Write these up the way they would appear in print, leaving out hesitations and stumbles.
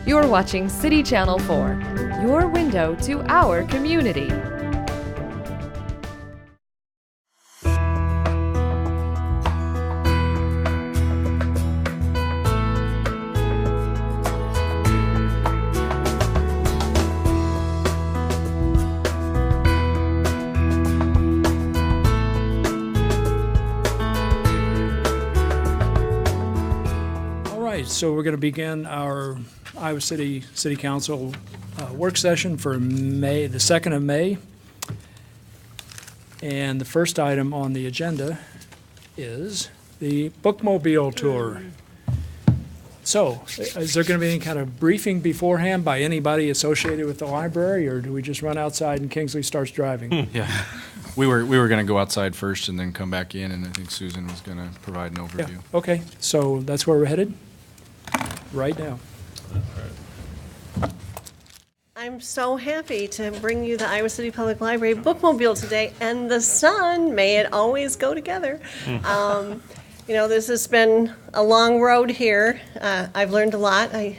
You're watching City Channel 4, your window to our community. So we're going to begin our Iowa City Council work session for May, the 2nd of May. And the first item on the agenda is the Bookmobile Tour. So is there going to be any kind of briefing beforehand by anybody associated with the library, or do we just run outside and Kingsley starts driving? Yeah. We were going to go outside first and then come back in, and I think Susan was going to provide an overview. Yeah. Okay, so that's where we're headed right now. I'm so happy to bring you the Iowa City Public Library Bookmobile today, and the sun. May it always go together. You know, this has been a long road here. I've learned a lot. I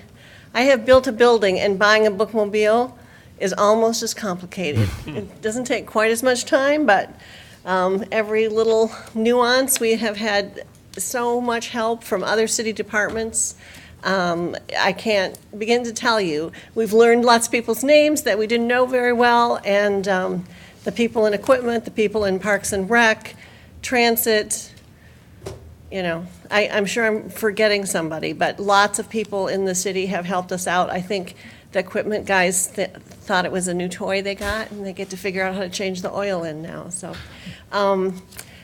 have built a building, and buying a bookmobile is almost as complicated. It doesn't take quite as much time, but every little nuance, we have had so much help from other city departments. I can't begin to tell you. We've learned lots of people's names that we didn't know very well, and the people in equipment, the people in Parks and Rec, Transit, you know, I'm sure I'm forgetting somebody, but lots of people in the city have helped us out. I think the equipment guys thought it was a new toy they got, and they get to figure out how to change the oil in now, so.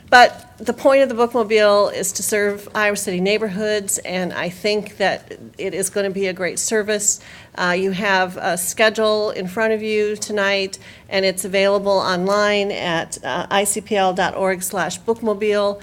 But the point of the bookmobile is to serve Iowa City neighborhoods, and I think that it is going to be a great service. You have a schedule in front of you tonight, and it's available online at icpl.org/bookmobile.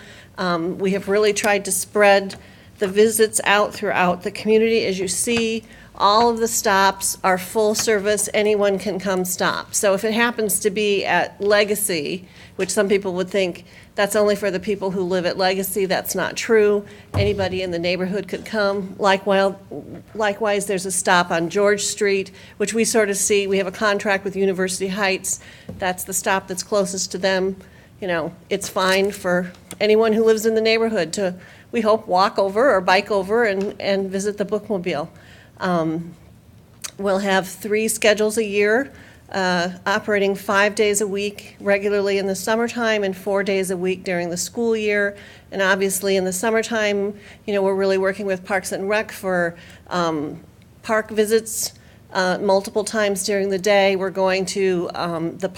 We have really tried to spread the visits out throughout the community. As you see, all of the stops are full service. Anyone can come stop. So if it happens to be at Legacy, which some people would think that's only for the people who live at Legacy, that's not true. Anybody in the neighborhood could come. Likewise, there's a stop on George Street, which we sort of see. We have a contract with University Heights. That's the stop that's closest to them. You know, it's fine for anyone who lives in the neighborhood to, we hope, walk over or bike over and visit the bookmobile. We'll have 3 schedules a year, operating 5 days a week regularly in the summertime and 4 days a week during the school year. And obviously in the summertime, you know, we're really working with Parks and Rec for park visits multiple times during the day. We're going to the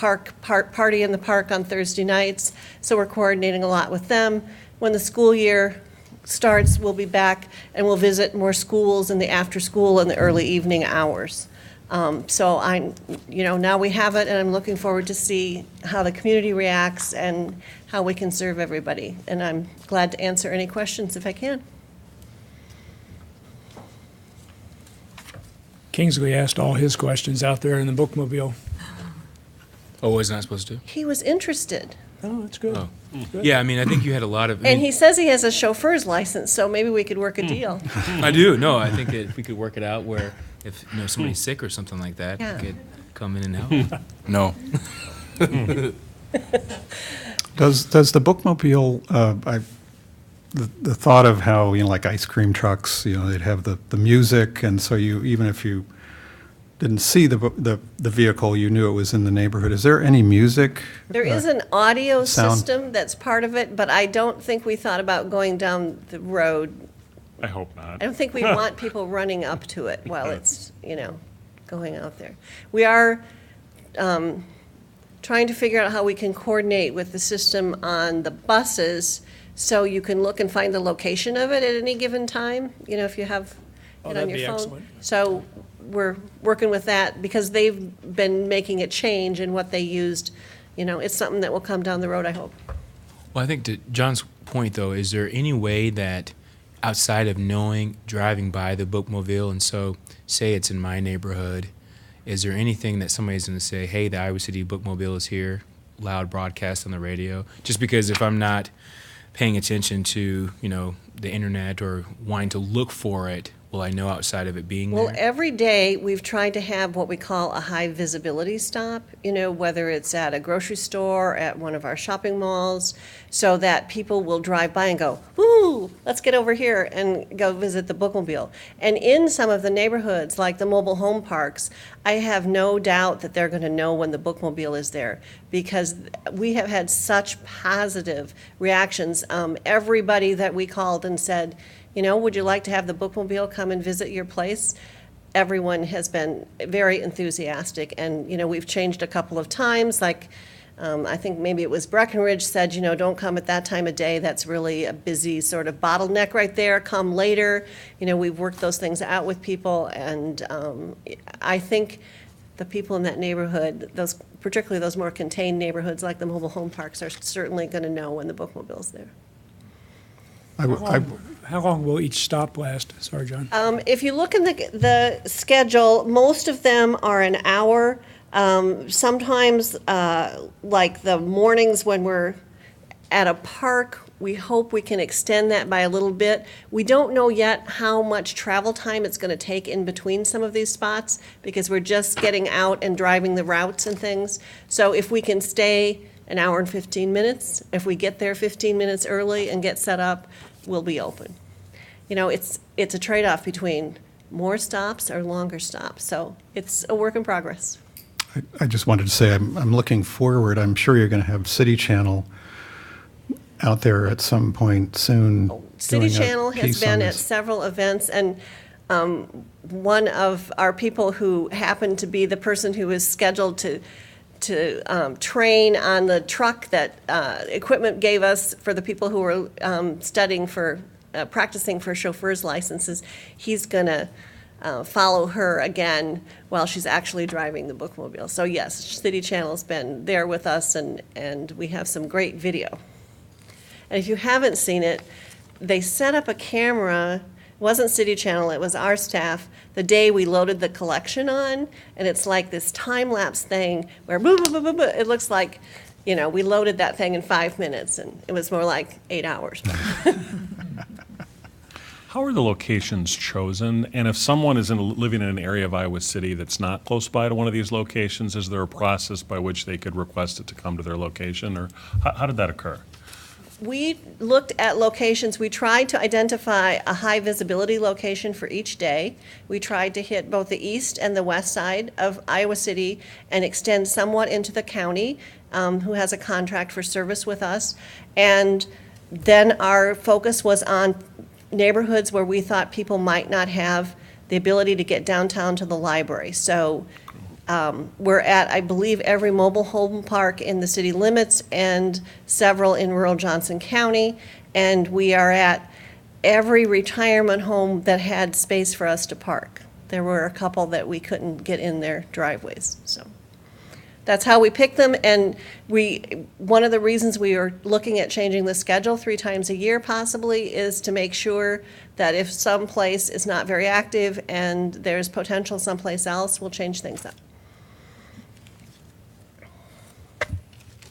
party in the park on Thursday nights, so we're coordinating a lot with them. When the school year starts, we'll be back and we'll visit more schools in the after school and the early evening hours. So now we have it, and I'm looking forward to see how the community reacts and how we can serve everybody. And I'm glad to answer any questions if I can. Kingsley asked all his questions out there in the bookmobile. Oh, was not supposed to? He was interested. Oh, that's good. Oh. Good. Yeah, I mean, I think you had a lot of. And he says he has a chauffeur's license, so maybe we could work a deal. I do. No, I think that we could work it out where if somebody's sick or something like that, Yeah. we could come in and help. No. Does the bookmobile, the thought of how, like ice cream trucks, they'd have the music, and so even if you didn't see the vehicle, you knew it was in the neighborhood. Is there any music? There is an audio sound? system that's part of it, but I don't think we thought about going down the road. I hope not. I don't think we want people running up to it while it's, going out there. We are trying to figure out how we can coordinate with the system on the buses so you can look and find the location of it at any given time, if you have it on that'd your be phone. excellent. So we're working with that because they've been making a change in what they used. It's something that will come down the road, I hope. Well, I think to John's point, though, is there any way that outside of driving by the bookmobile, and so say it's in my neighborhood, is there anything that somebody's going to say, hey, the Iowa City bookmobile is here, loud broadcast on the radio? Just because if I'm not paying attention to, the internet or wanting to look for it, will I know outside of it being Well, there? every day, we've tried to have what we call a high visibility stop, whether it's at a grocery store, at one of our shopping malls, so that people will drive by and go, "Ooh, let's get over here and go visit the bookmobile." And in some of the neighborhoods, like the mobile home parks, I have no doubt that they're going to know when the bookmobile is there, because we have had such positive reactions. Everybody that we called and said, would you like to have the bookmobile come and visit your place? Everyone has been very enthusiastic, and, we've changed a couple of times, like, I think maybe it was Breckenridge said, don't come at that time of day, that's really a busy sort of bottleneck right there, come later. We've worked those things out with people, and I think the people in that neighborhood, particularly those more contained neighborhoods like the mobile home parks, are certainly going to know when the bookmobile's there. How long will each stop last? Sorry, John. If you look in the schedule, most of them are an hour. Sometimes, like the mornings when we're at a park, we hope we can extend that by a little bit. We don't know yet how much travel time it's going to take in between some of these spots, because we're just getting out and driving the routes and things. So if we can stay an hour and 15 minutes, if we get there 15 minutes early and get set up, we'll be open. It's a trade-off between more stops or longer stops, so it's a work in progress. I just wanted to say, I'm looking forward. I'm sure you're going to have City Channel out there at some point soon. City doing a Channel has piece on been at this. several events, and one of our people who happened to be the person who was scheduled to train on the truck that equipment gave us for the people who were studying for, practicing for chauffeurs' licenses, he's going to follow her again while she's actually driving the bookmobile. So yes, City Channel's been there with us, and we have some great video. And if you haven't seen it, they set up a camera. It wasn't City Channel, it was our staff, the day we loaded the collection on, and it's like this time-lapse thing where boo, boo, boo, boo, boo. It looks like, we loaded that thing in 5 minutes, and it was more like 8 hours. How are the locations chosen? And if someone is living in an area of Iowa City that's not close by to one of these locations, is there a process by which they could request it to come to their location, or how did that occur? We looked at locations. We tried to identify a high visibility location for each day. We tried to hit both the east and the west side of Iowa City and extend somewhat into the county, who has a contract for service with us. And then our focus was on neighborhoods where we thought people might not have the ability to get downtown to the library. So we're at, I believe, every mobile home park in the city limits and several in rural Johnson County. And we are at every retirement home that had space for us to park. There were a couple that we couldn't get in their driveways, so. That's how we picked them, and one of the reasons we are looking at changing the schedule 3 times a year possibly is to make sure that if some place is not very active and there's potential someplace else, we'll change things up.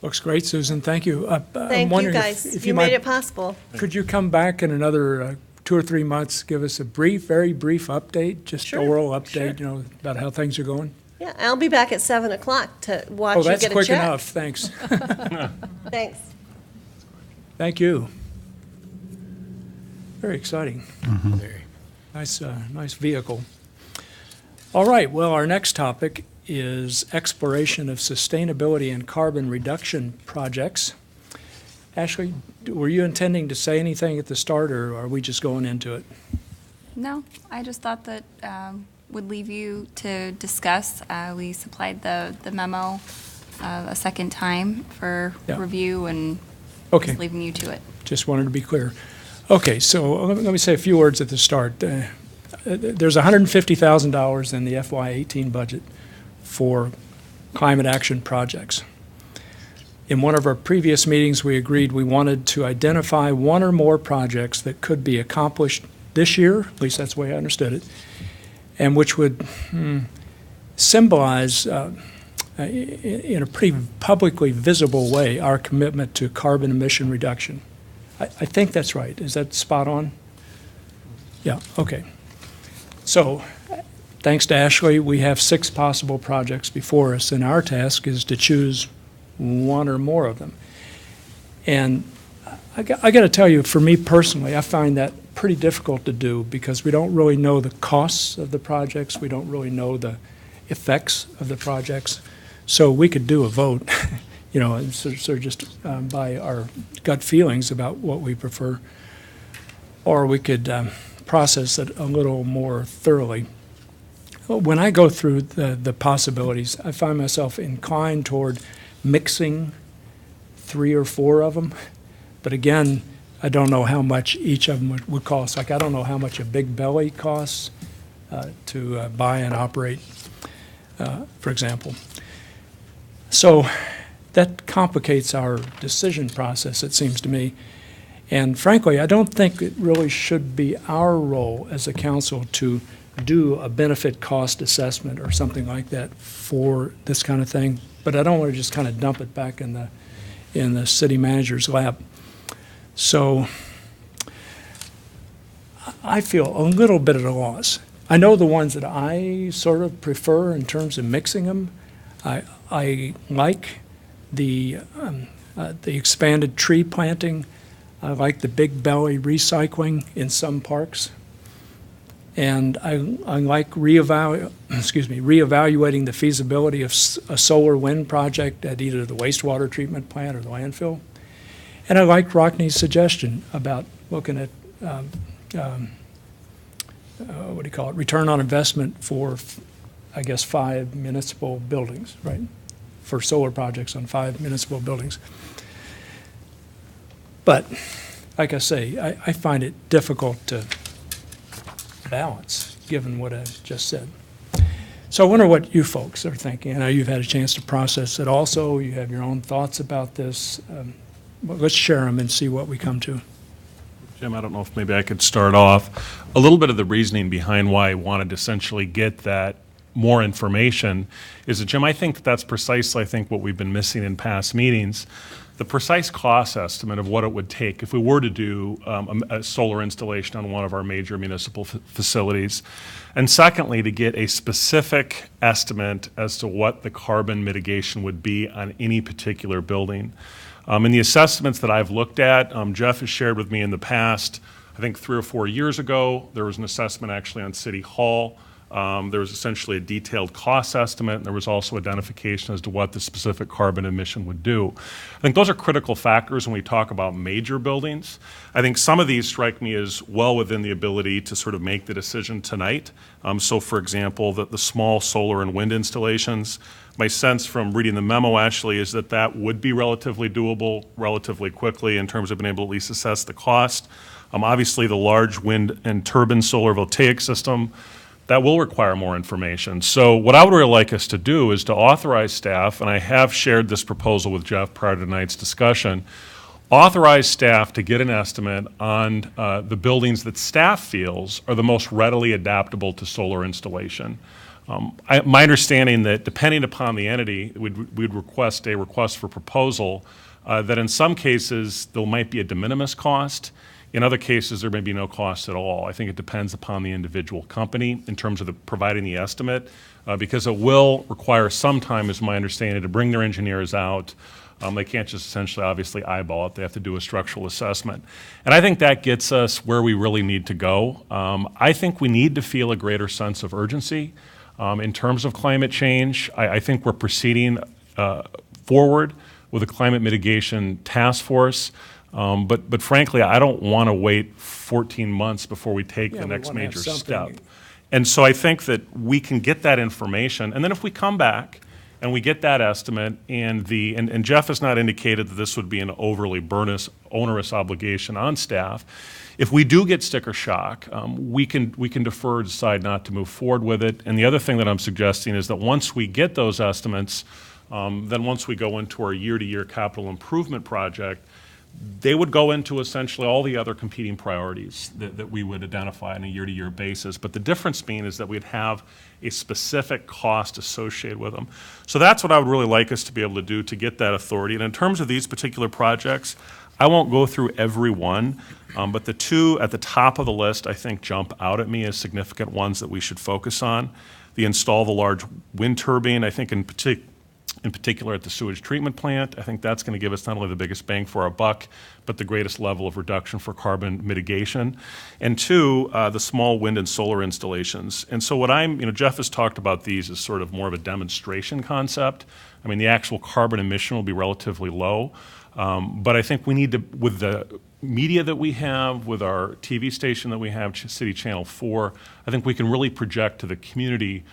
Looks great, Susan. Thank you. I'm Thank you, wondering guys. if You might- made it possible. Could you come back in another 2 or 3 months, give us a very brief update, just Sure, oral update, sure. about how things are going? Yeah, I'll be back at 7 o'clock to watch Oh, you that's get a quick check. enough. Thanks. Thanks. Thank you. Very exciting. Very. Nice vehicle. All right, well, our next topic is exploration of sustainability and carbon reduction projects. Ashley, were you intending to say anything at the start, or are we just going into it? No, I just thought that would leave you to discuss. We supplied the memo a second time for Yeah. review, and Okay. just leaving you to it. Just wanted to be clear. Okay, so let me say a few words at the start. There's $150,000 in the FY18 budget for climate action projects. In one of our previous meetings, we agreed we wanted to identify one or more projects that could be accomplished this year, at least that's the way I understood it, and which would symbolize in a pretty publicly visible way our commitment to carbon emission reduction. I think that's right. Is that spot on? Yeah, okay. So, thanks to Ashley, we have 6 possible projects before us, and our task is to choose one or more of them. And I got to tell you, for me personally, I find that pretty difficult to do because we don't really know the costs of the projects. We don't really know the effects of the projects. So we could do a vote, and sort of just by our gut feelings about what we prefer, or we could process it a little more thoroughly. When I go through the possibilities, I find myself inclined toward mixing 3 or 4 of them. But again, I don't know how much each of them would cost. Like, I don't know how much a Big Belly costs to buy and operate, for example. So that complicates our decision process, it seems to me. And frankly, I don't think it really should be our role as a council to do a benefit cost assessment or something like that for this kind of thing. But I don't want to just kind of dump it back in the city manager's lap. So I feel a little bit at a loss. I know the ones that I sort of prefer in terms of mixing them. I like the expanded tree planting. I like the Big Belly recycling in some parks. And I like reevaluating the feasibility of a solar wind project at either the wastewater treatment plant or the landfill. And I like Rockney's suggestion about looking at, return on investment for, I guess, 5 municipal buildings, right? For solar projects on 5 municipal buildings. But, like I say, I find it difficult to balance, given what I just said. So I wonder what you folks are thinking. I know you've had a chance to process it also. You have your own thoughts about this. Well, let's share them and see what we come to. Jim, I don't know if maybe I could start off. A little bit of the reasoning behind why I wanted to essentially get that more information is that, Jim, I think that's precisely, what we've been missing in past meetings. The precise cost estimate of what it would take if we were to do a solar installation on one of our major municipal facilities. And secondly, to get a specific estimate as to what the carbon mitigation would be on any particular building. In the assessments that I've looked at, Jeff has shared with me in the past, I think 3 or 4 years ago, there was an assessment actually on City Hall. There was essentially a detailed cost estimate, and there was also identification as to what the specific carbon emission would do. I think those are critical factors when we talk about major buildings. I think some of these strike me as well within the ability to sort of make the decision tonight. So, for example, the small solar and wind installations, my sense from reading the memo, Ashley, is that that would be relatively doable relatively quickly in terms of being able to at least assess the cost. Obviously, the large wind and turbine solar voltaic system, that will require more information. So what I would really like us to do is to authorize staff, and I have shared this proposal with Jeff prior to tonight's discussion, authorize staff to get an estimate on the buildings that staff feels are the most readily adaptable to solar installation. My understanding that depending upon the entity, we'd request a request for proposal that in some cases there might be a de minimis cost. In other cases, there may be no cost at all. I think it depends upon the individual company in terms of providing the estimate, because it will require some time, is my understanding, to bring their engineers out. They can't just essentially, obviously, eyeball it. They have to do a structural assessment. And I think that gets us where we really need to go. I think we need to feel a greater sense of urgency in terms of climate change. I think we're proceeding forward with a climate mitigation task force. But frankly, I don't want to wait 14 months before we take the next major step. And so I think that we can get that information, and then if we come back and we get that estimate, and Jeff has not indicated that this would be an overly onerous obligation on staff. If we do get sticker shock, we can defer, decide not to move forward with it. And the other thing that I'm suggesting is that once we get those estimates, then once we go into our year-to-year capital improvement project, they would go into essentially all the other competing priorities that we would identify on a year-to-year basis. But the difference being is that we'd have a specific cost associated with them. So that's what I would really like us to be able to do to get that authority. And in terms of these particular projects, I won't go through every one, but the two at the top of the list, I think, jump out at me as significant ones that we should focus on. The install the large wind turbine, I think in particular at the sewage treatment plant. I think that's going to give us not only the biggest bang for our buck, but the greatest level of reduction for carbon mitigation. And two, the small wind and solar installations. And so Jeff has talked about these as sort of more of a demonstration concept. I mean, the actual carbon emission will be relatively low. But I think we need to, with the media that we have, with our TV station that we have, City Channel 4, I think we can really project to the community,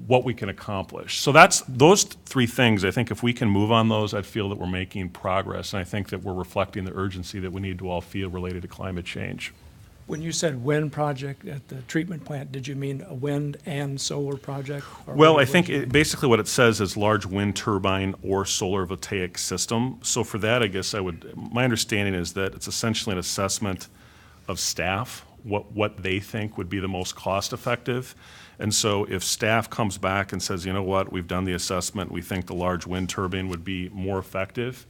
what we can accomplish. So those three things, I think if we can move on those, I'd feel that we're making progress, and I think that we're reflecting the urgency that we need to all feel related to climate change. When you said wind project at the treatment plant, did you mean a wind and solar project? Or Well, what- I think basically what it says is large wind turbine or solar voltaic system. So for that, I guess my understanding is that it's essentially an assessment of staff, what they think would be the most cost effective. And so if staff comes back and says, you know what, we've done the assessment, we think the large wind turbine would be more effective,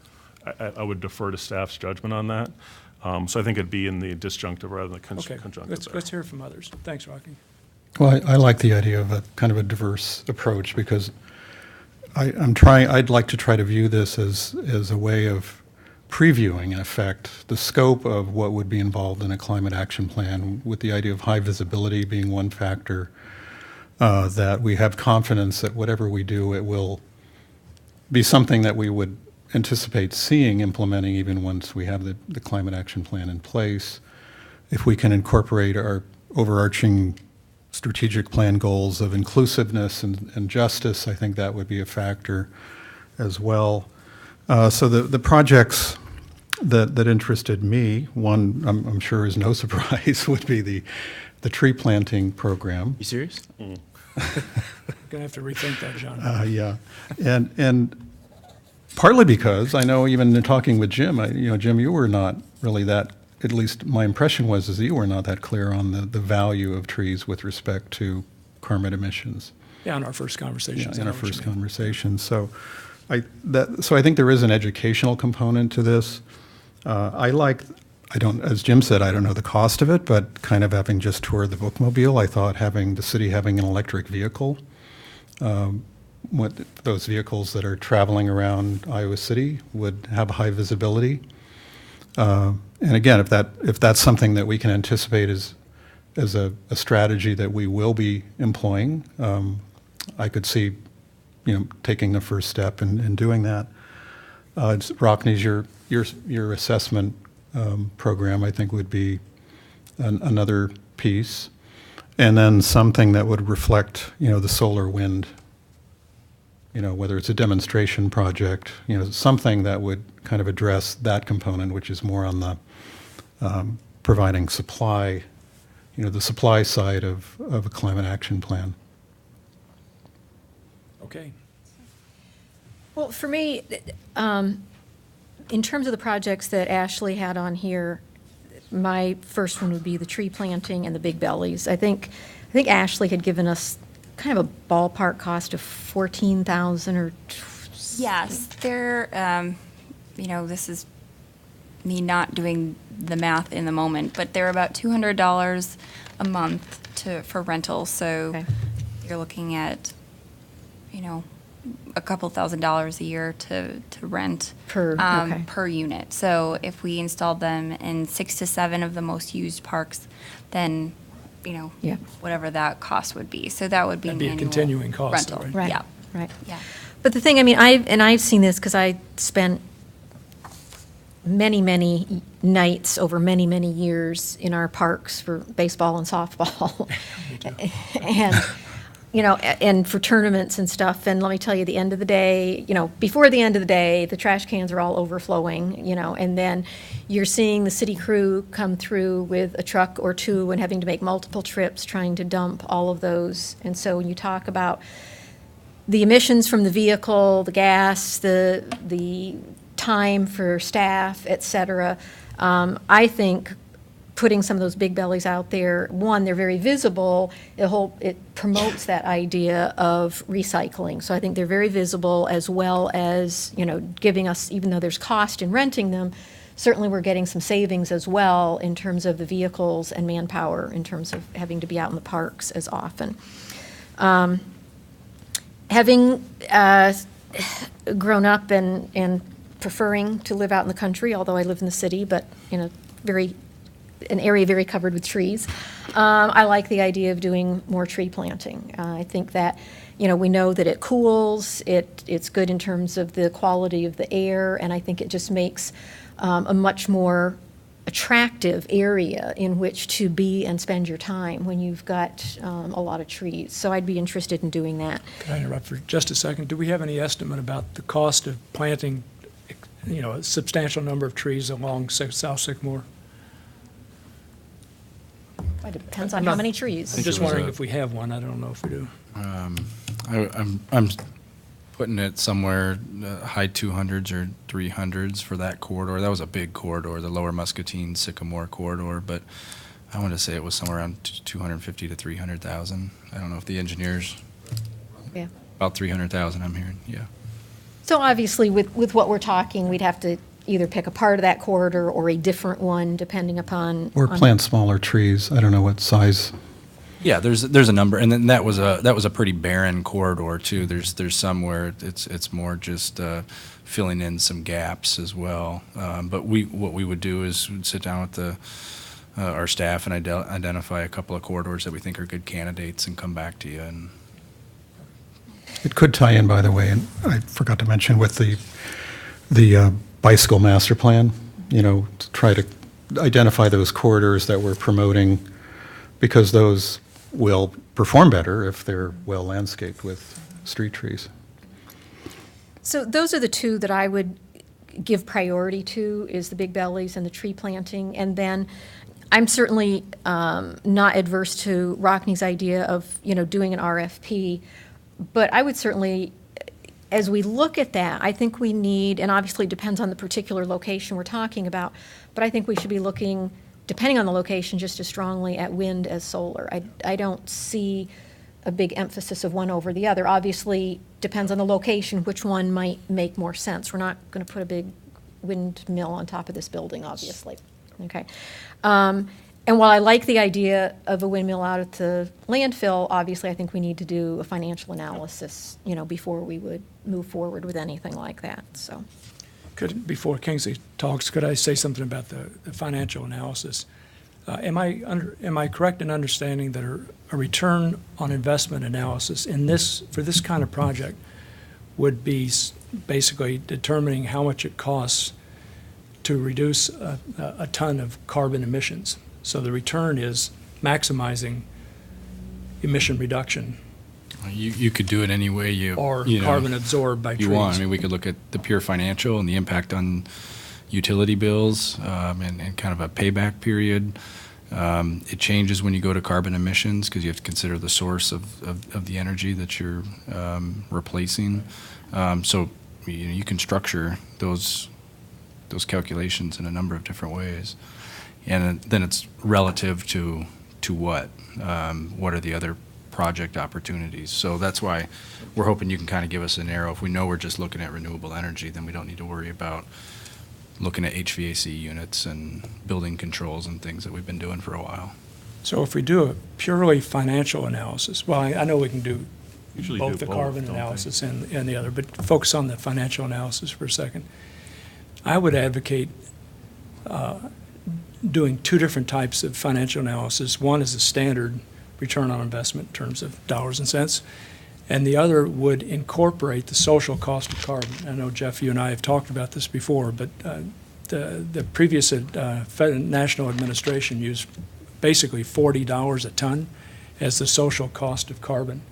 I would defer to staff's judgment on that. So I think it'd be in the disjunctive rather than the Okay, conjunctive. let's hear from others. Thanks, Rocky. Well, I like the idea of a kind of a diverse approach because I'd like to try to view this as a way of previewing, in effect, the scope of what would be involved in a climate action plan, with the idea of high visibility being one factor, that we have confidence that whatever we do, it will be something that we would anticipate seeing implementing even once we have the climate action plan in place. If we can incorporate our overarching strategic plan goals of inclusiveness and justice, I think that would be a factor as well. So the projects that interested me, one I'm sure is no surprise, would be the tree planting program. You serious? Going to have to rethink that, John. Yeah, and partly because I know even in talking with Jim, Jim, you were not really that. At least my impression was is that you were not that clear on the value of trees with respect to carbon emissions. Yeah, in our first conversations. Yeah, I in know our what you first mean. conversation. So I think there is an educational component to this. As Jim said, I don't know the cost of it, but kind of having just toured the bookmobile, I thought the city having an electric vehicle, those vehicles that are traveling around Iowa City would have high visibility. And again, if that's something that we can anticipate as a strategy that we will be employing, I could see, taking the first step and doing that. Rockne's your assessment program, I think, would be another piece, and then something that would reflect, the solar wind. Whether it's a demonstration project, something that would kind of address that component, which is more on the providing supply, the supply side of a climate action plan. Okay. Well, for me, in terms of the projects that Ashley had on here, my first one would be the tree planting and the big bellies. I think Ashley had given us kind of a ballpark cost of $14,000 or. Yes, this is me not doing the math in the moment, but they're about $200 a month for rental. So Okay. you're looking at, a couple $1,000s a year to rent Okay. per unit. So if we installed them in 6 to 7 of the most used parks, then Yeah. whatever that cost would be. So that would be That'd an be a annual continuing cost, though, rental. right? Right. Yeah. Right. Yeah. But the thing, I've seen this because I spent many, many nights over many, many years in our parks for baseball and softball. And for tournaments and stuff. And let me tell you, the end of the day, before the end of the day, the trash cans are all overflowing, and then you're seeing the city crew come through with a truck or two and having to make multiple trips trying to dump all of those. And so when you talk about the emissions from the vehicle, the gas, the time for staff, et cetera, I think putting some of those big bellies out there, one, they're very visible. It promotes that idea of recycling. So I think they're very visible, as well as, giving us, even though there's cost in renting them, certainly we're getting some savings as well in terms of the vehicles and manpower, in terms of having to be out in the parks as often. Having grown up and preferring to live out in the country, although I live in the city, but in an area very covered with trees, I like the idea of doing more tree planting. I think that, we know that it cools, it's good in terms of the quality of the air, and I think it just makes a much more attractive area in which to be and spend your time when you've got a lot of trees. So I'd be interested in doing that. Can I interrupt for just a second? Do we have any estimate about the cost of planting, a substantial number of trees along South Sycamore? It depends on how many trees. I'm just wondering if we have one. I don't know if we do. I'm putting it somewhere high 200s or 300s for that corridor. That was a big corridor, the Lower Muscatine Sycamore corridor, but I want to say it was somewhere around 250 to 300,000. I don't know if the engineers. Yeah. About 300,000, I'm hearing. Yeah. So obviously, with what we're talking, we'd have to either pick a part of that corridor or a different one, depending upon. Or plant smaller trees. I don't know what size. Yeah, there's a number, and then that was a pretty barren corridor too. There's some where it's more just filling in some gaps as well. But what we would do is we'd sit down with our staff and identify a couple of corridors that we think are good candidates and come back to you. And It could tie in, by the way, and I forgot to mention, with the bicycle master plan, to try to identify those corridors that we're promoting, because those will perform better if they're well landscaped with street trees. So those are the two that I would give priority to, is the big bellies and the tree planting. And then I'm certainly not adverse to Rockne's idea of, doing an RFP, but I would certainly, as we look at that, I think we need, and obviously it depends on the particular location we're talking about, but I think we should be looking, depending on the location, just as strongly at wind as solar. I don't see a big emphasis of one over the other. Obviously, depends on the location, which one might make more sense. We're not going to put a big windmill on top of this building, obviously. Okay. And while I like the idea of a windmill out at the landfill, obviously I think we need to do a financial analysis, before we would move forward with anything like that. So. Before Kingsley talks, could I say something about the financial analysis? Am I correct in understanding that a return on investment analysis for this kind of project would be basically determining how much it costs to reduce a ton of carbon emissions? So the return is maximizing emission reduction. You could do it any way you carbon absorbed by trees. You want. I mean, we could look at the pure financial and the impact on utility bills, and kind of a payback period. It changes when you go to carbon emissions, because you have to consider the source of the energy that you're replacing. So you can structure those calculations in a number of different ways, and then it's relative to what? What are the other project opportunities? So that's why we're hoping you can kind of give us an arrow. If we know we're just looking at renewable energy, then we don't need to worry about looking at HVAC units and building controls and things that we've been doing for a while. So if we do a purely financial analysis, well, I know we can do Usually both do the both, carbon don't analysis and the other, but focus on the financial analysis for a second. I would advocate doing two different types of financial analysis. One is a standard return on investment in terms of dollars and cents, and the other would incorporate the social cost of carbon. I know, Jeff, you and I have talked about this before, but the previous national administration used basically $40 a ton as the social cost of carbon.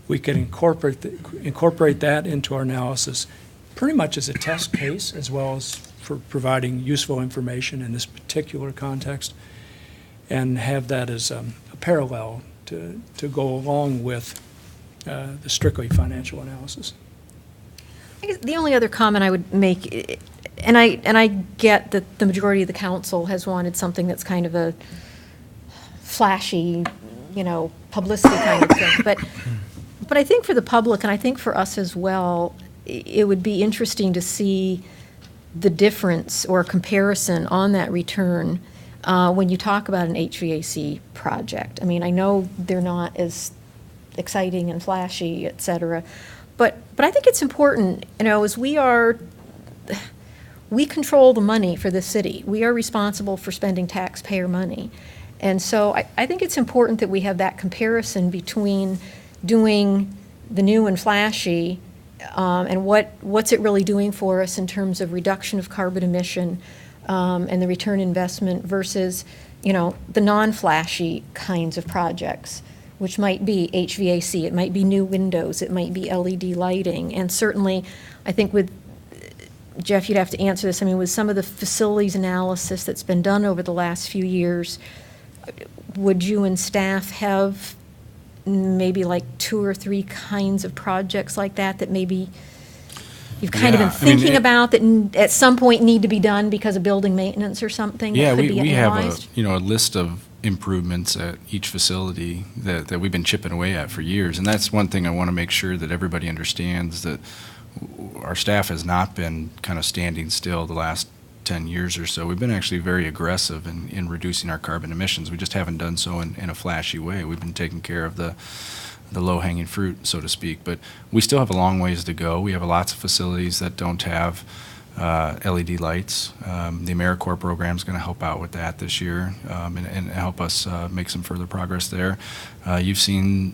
We could incorporate that into our analysis pretty much as a test case, as well as for providing useful information in this particular context, and have that as a parallel to go along with the strictly financial analysis. I guess the only other comment I would make, I get that the majority of the council has wanted something that's kind of a flashy, publicity kind of thing. But I think for the public, and I think for us as well, it would be interesting to see the difference or comparison on that return when you talk about an HVAC project. I mean, I know they're not as exciting and flashy, et cetera, but I think it's important, as we control the money for this city. We are responsible for spending taxpayer money. And so I think it's important that we have that comparison between doing the new and flashy and what's it really doing for us in terms of reduction of carbon emission and the return investment versus, the non-flashy kinds of projects, which might be HVAC, it might be new windows, it might be LED lighting. And certainly, I think with, Jeff, you'd have to answer this, with some of the facilities analysis that's been done over the last few years, would you and staff have maybe like 2 or 3 kinds of projects like that maybe you've kind of been thinking about that at some point need to be done because of building maintenance or something? Yeah, that could be we have analyzed? a list of improvements at each facility that we've been chipping away at for years. And that's one thing I want to make sure that everybody understands, that our staff has not been kind of standing still the last 10 years or so. We've been actually very aggressive in reducing our carbon emissions. We just haven't done so in a flashy way. We've been taking care of the low-hanging fruit, so to speak. But we still have a long ways to go. We have lots of facilities that don't have LED lights. The AmeriCorps program is going to help out with that this year and help us make some further progress there. You've seen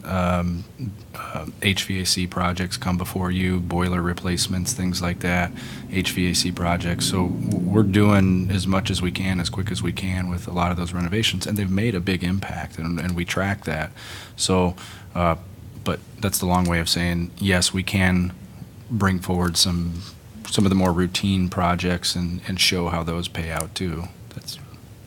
HVAC projects come before you, boiler replacements, things like that, HVAC projects. So we're doing as much as we can, as quick as we can with a lot of those renovations, and they've made a big impact, and we track that. So, but that's the long way of saying, yes, we can bring forward some of the more routine projects and show how those pay out too.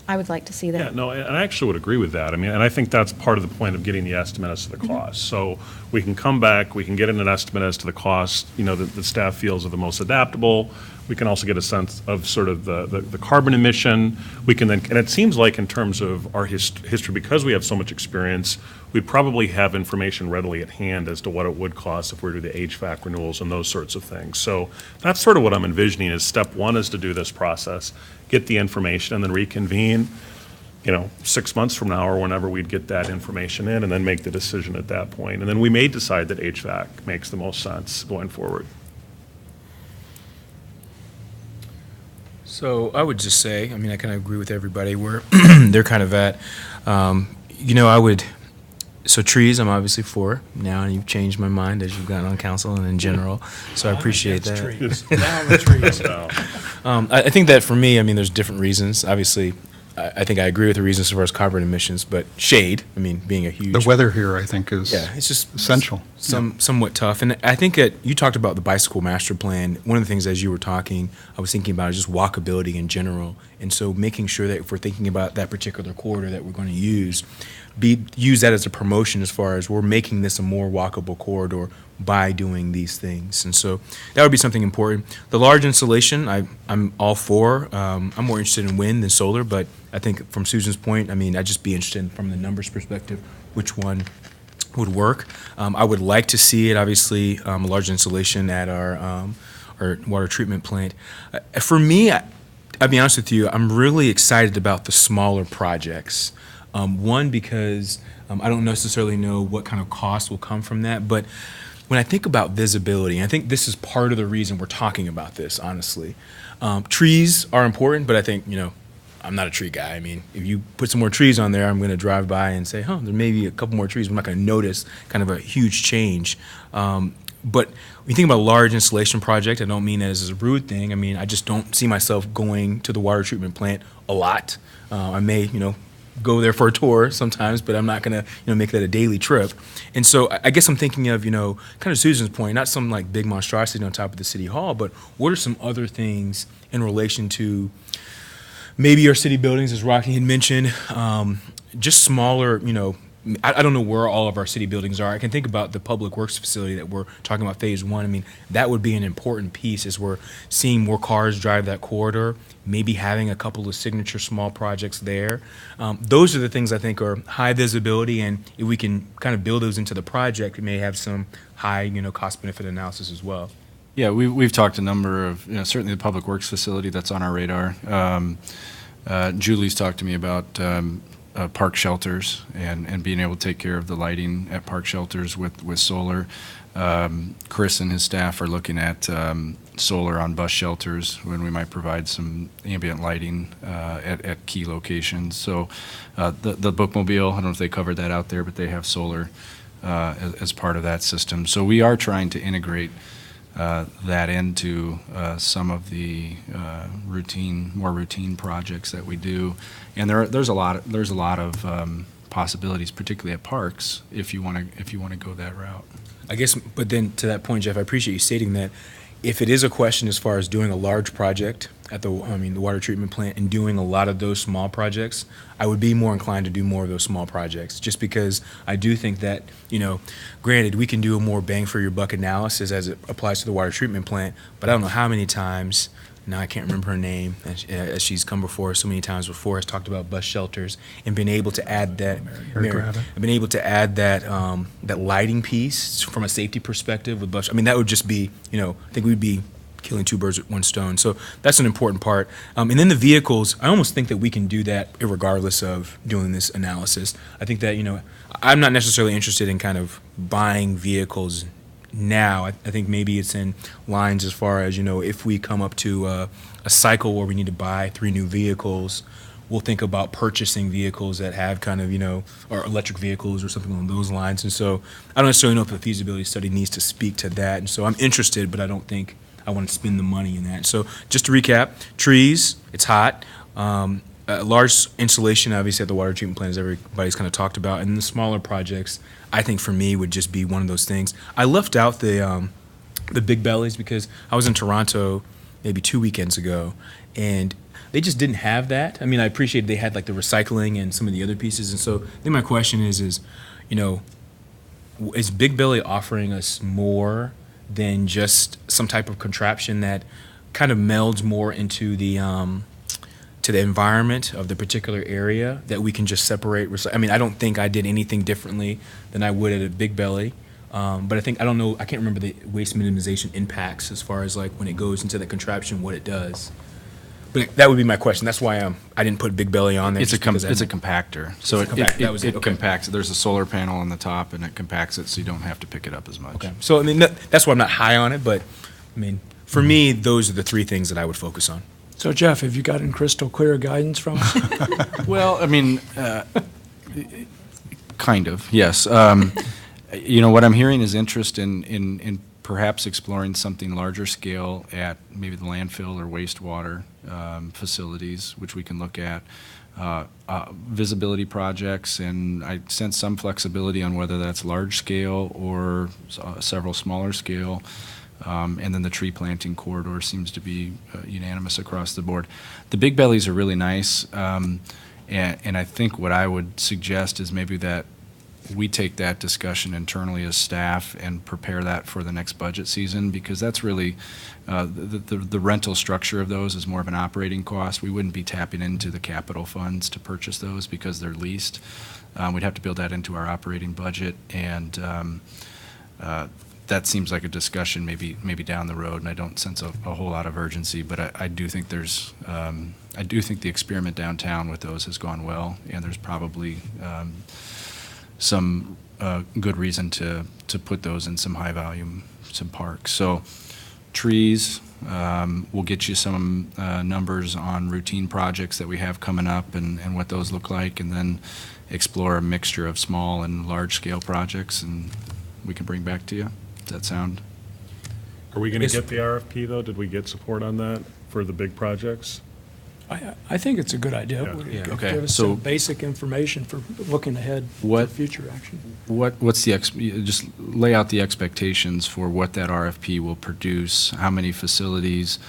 I would like to see that. Yeah, no, and I actually would agree with that. And I think that's part of the point of getting the estimate as to the cost. So we can come back, we can get an estimate as to the cost, that the staff feels are the most adaptable. We can also get a sense of sort of the carbon emission. We can then, and it seems like in terms of our history, because we have so much experience, we'd probably have information readily at hand as to what it would cost if we were to do the HVAC renewals and those sorts of things. So that's sort of what I'm envisioning is step one is to do this process, get the information, and then reconvene, 6 months from now or whenever we'd get that information in, and then make the decision at that point. And then we may decide that HVAC makes the most sense going forward. So I would just say, I kind of agree with everybody where they're kind of at. So trees, I'm obviously for now, and you've changed my mind as you've gotten on council and in general. So I appreciate that. Down the trees. I think that for me, there's different reasons. Obviously, I think I agree with the reasons as far as carbon emissions, but shade, being a huge. The weather here, I think, is it's just essential. Somewhat tough. And I think that you talked about the bicycle master plan. One of the things as you were talking, I was thinking about is just walkability in general. And so making sure that if we're thinking about that particular corridor that we're going to use that as a promotion as far as we're making this a more walkable corridor by doing these things. And so that would be something important. The large installation, I'm all for. I'm more interested in wind than solar, but I think from Susan's point, I'd just be interested in, from the numbers perspective, which one would work. I would like to see it, obviously, a large installation at our water treatment plant. For me, I'll be honest with you, I'm really excited about the smaller projects. One, because I don't necessarily know what kind of cost will come from that, but when I think about visibility, and I think this is part of the reason we're talking about this, honestly. Trees are important, but I think, I'm not a tree guy. If you put some more trees on there, I'm going to drive by and say, there may be a couple more trees. I'm not going to notice kind of a huge change. But when you think about a large installation project, I don't mean that as a rude thing. I just don't see myself going to the water treatment plant a lot. I may, go there for a tour sometimes, but I'm not going to, make that a daily trip. And so I guess I'm thinking of, kind of Susan's point, not some like big monstrosity on top of the city hall, but what are some other things in relation to maybe our city buildings, as Rocky had mentioned, just smaller, I don't know where all of our city buildings are. I can think about the public works facility that we're talking about phase one. I mean, that would be an important piece as we're seeing more cars drive that corridor, maybe having a couple of signature small projects there. Those are the things I think are high visibility, and if we can kind of build those into the project, it may have some high, cost benefit analysis as well. Yeah, we've talked a number of, certainly the public works facility that's on our radar. Julie's talked to me about park shelters and being able to take care of the lighting at park shelters with solar. Chris and his staff are looking at solar on bus shelters when we might provide some ambient lighting at key locations. So the Bookmobile, I don't know if they covered that out there, but they have solar as part of that system. So we are trying to integrate that into some of the more routine projects that we do, and there's a lot of possibilities, particularly at parks, if you want to go that route. I guess, but then to that point, Jeff, I appreciate you stating that. If it is a question as far as doing a large project at the water treatment plant and doing a lot of those small projects, I would be more inclined to do more of those small projects, just because I do think that, granted, we can do a more bang for your buck analysis as it applies to the water treatment plant, but I don't know how many times, now I can't remember her name, as she's come before so many times before, has talked about bus shelters and been able to add that, I've been able to add that, that lighting piece from a safety perspective with bus. I mean, that would just be, I think we'd be killing two birds with one stone. So that's an important part. And then the vehicles, I almost think that we can do that regardless of doing this analysis. I think that, I'm not necessarily interested in kind of buying vehicles now. I think maybe it's in lines as far as, if we come up to a cycle where we need to buy 3 new vehicles, we'll think about purchasing vehicles that have kind of, or electric vehicles or something along those lines. And so I don't necessarily know if the feasibility study needs to speak to that. And so I'm interested, but I don't think I want to spend the money in that. So just to recap, trees, it's hot. Large installation, obviously, at the water treatment plant, as everybody's kind of talked about. And the smaller projects, I think for me, would just be one of those things. I left out the big bellies because I was in Toronto maybe 2 weekends ago, and they just didn't have that. I mean, I appreciated they had like the recycling and some of the other pieces. And so then my question is Big Belly offering us more than just some type of contraption that kind of melds more into the to the environment of the particular area that we can just separate? I mean, I don't think I did anything differently than I would at a Big Belly. But I don't know, I can't remember the waste minimization impacts as far as like when it goes into the contraption, what it does. But that would be my question. That's why I didn't put Big Belly on there. It's a compactor. So it compacts. There's a solar panel on the top, and it compacts it so you don't have to pick it up as much. Okay. So, I mean, that's why I'm not high on it. But, I mean, for me, those are the 3 things that I would focus on. So, Jeff, have you gotten crystal clear guidance from us? Well, I mean, kind of, yes. What I'm hearing is interest in perhaps exploring something larger scale at maybe the landfill or wastewater facilities, which we can look at. Visibility projects, and I sense some flexibility on whether that's large scale or several smaller scale. And then the tree planting corridor seems to be unanimous across the board. The Big Bellies are really nice, and I think what I would suggest is maybe that we take that discussion internally as staff and prepare that for the next budget season, because that's really, the rental structure of those is more of an operating cost. We wouldn't be tapping into the capital funds to purchase those because they're leased. We'd have to build that into our operating budget, and that seems like a discussion maybe down the road, and I don't sense a whole lot of urgency, but I do think there's, I do think the experiment downtown with those has gone well, and there's probably some good reason to put those in some high volume, some parks. So trees, we'll get you some numbers on routine projects that we have coming up and what those look like, and then explore a mixture of small and large scale projects, and we can bring back to you. Does that sound? Are we going to get the RFP, though? Did we get support on that for the big projects? I think it's a good idea. Yeah. Okay. Give us So- some basic information for looking ahead for What- future action. What's the, just lay out the expectations for what that RFP will produce, how many facilities?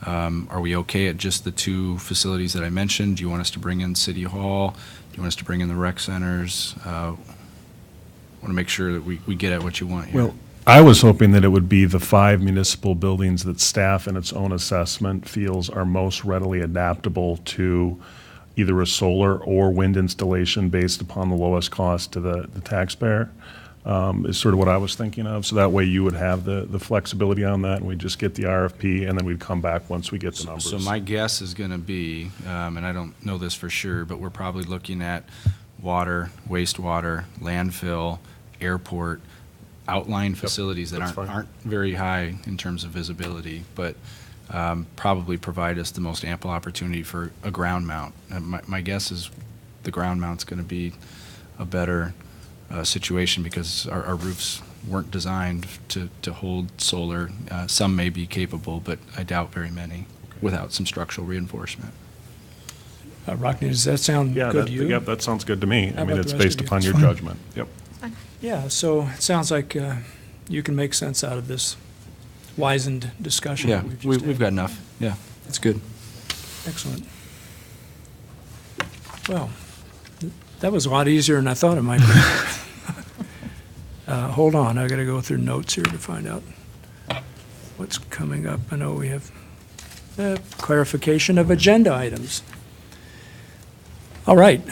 Are we okay at just the 2 facilities that I mentioned? Do you want us to bring in City Hall? Do you want us to bring in the rec centers? want to make sure that we get at what you want here. Well, I was hoping that it would be the 5 municipal buildings that staff in its own assessment feels are most readily adaptable to either a solar or wind installation based upon the lowest cost to the taxpayer, is sort of what I was thinking of. So that way you would have the flexibility on that, and we'd just get the RFP, and then we'd come back once we get the numbers. So my guess is going to be, and I don't know this for sure, but we're probably looking at water, wastewater, landfill, airport, outlying facilities that that's fine. aren't very high in terms of visibility, but probably provide us the most ample opportunity for a ground mount. My guess is the ground mount's going to be a better situation because our roofs weren't designed to hold solar. Some may be capable, but I doubt very many without some structural reinforcement. Rockne, does that sound Yeah, good to you? yep, that sounds good to me. How I mean, about it's the rest based of you? upon your Fine. judgment. Yep. Yeah, so it sounds like you can make sense out of this wizened discussion. Yeah, that we've just we've had. got enough. Yeah, it's good. Excellent. Well, that was a lot easier than I thought it might be. Hold on, I gotta go through notes here to find out what's coming up. I know we have clarification of agenda items. All right,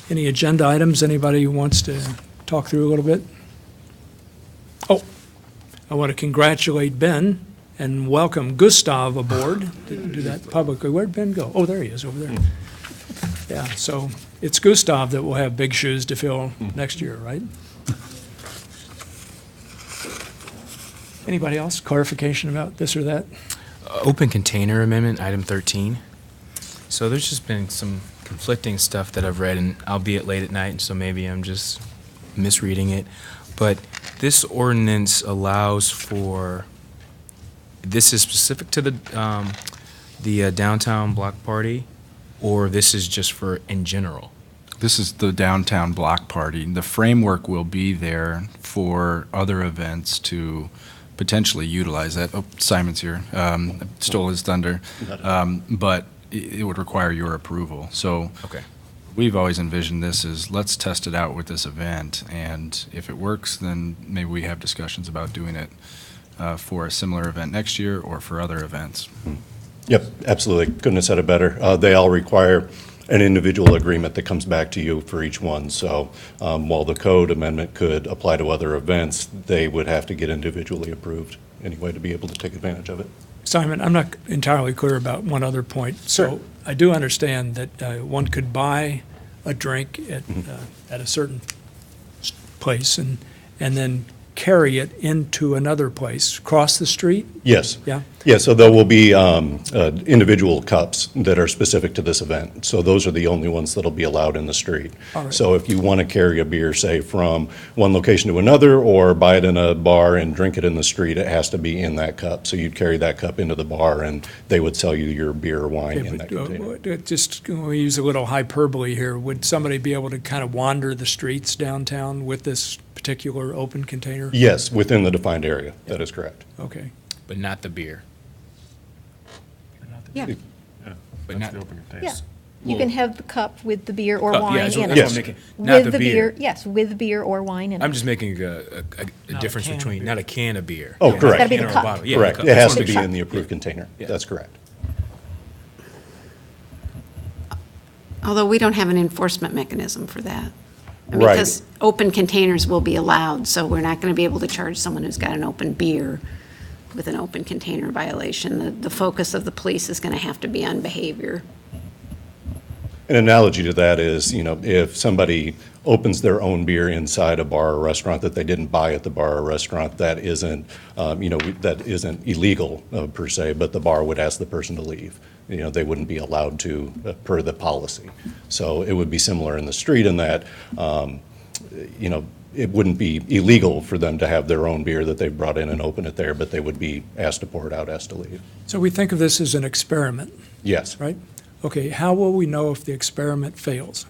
any agenda items anybody wants to talk through a little bit? Oh, I want to congratulate Ben and welcome Gustav aboard. Didn't do that publicly. Where'd Ben go? Oh, there he is, over there. Yeah, so it's Gustav that will have big shoes to fill next year, right? Anybody else? Clarification about this or that? Open container amendment, item 13. So there's just been some conflicting stuff that I've read, and albeit late at night, and so maybe I'm just misreading it. But this ordinance allows for, this is specific to the downtown block party, or this is just for in general? This is the downtown block party. The framework will be there for other events to potentially utilize that. Oh, Simon's here. Stole his thunder. But it would require your approval. So Okay. we've always envisioned this as, let's test it out with this event, and if it works, then maybe we have discussions about doing it for a similar event next year or for other events. Yep, absolutely. Couldn't have said it better. They all require an individual agreement that comes back to you for each one. So while the code amendment could apply to other events, they would have to get individually approved anyway to be able to take advantage of it. Simon, I'm not entirely clear about one other point. So I do understand that one could buy a drink at a certain place and then carry it into another place, cross the street? Yes. Yeah? Yeah, so there will be individual cups that are specific to this event. So those are the only ones that'll be allowed in the street. All right. So if you want to carry a beer, say, from one location to another, or buy it in a bar and drink it in the street, it has to be in that cup. So you'd carry that cup into the bar, and they would sell you your beer or wine Okay, in that but, container. just, we use a little hyperbole here. Would somebody be able to kind of wander the streets downtown with this particular open container? Yes, within the defined area. That is correct. Okay. But not the beer. Yeah, Yeah, But that's not- the open yeah. container. You can have the cup with the beer or Oh, wine yeah, in so it. that's what I'm Yes. making- Not With the beer. yes, with beer or wine in it. I'm just making a difference between, not a can of beer. Oh, Yeah, correct. Gotta be can the or a cup. bottle. Yeah, Correct. the cup. It has Just to wanna be make in the sure. approved container. Yeah. That's correct. Although we don't have an enforcement mechanism for that. I mean, Right. because open containers will be allowed, so we're not going to be able to charge someone who's got an open beer with an open container violation. The focus of the police is going to have to be on behavior. An analogy to that is, you know, if somebody opens their own beer inside a bar or restaurant that they didn't buy at the bar or restaurant, that isn't, that isn't illegal per se, but the bar would ask the person to leave. You know, they wouldn't be allowed to per the policy. So it would be similar in the street in that, it wouldn't be illegal for them to have their own beer that they've brought in and open it there, but they would be asked to pour it out, asked to leave. So we think of this as an experiment, Yes. right? Okay, how will we know if the experiment fails?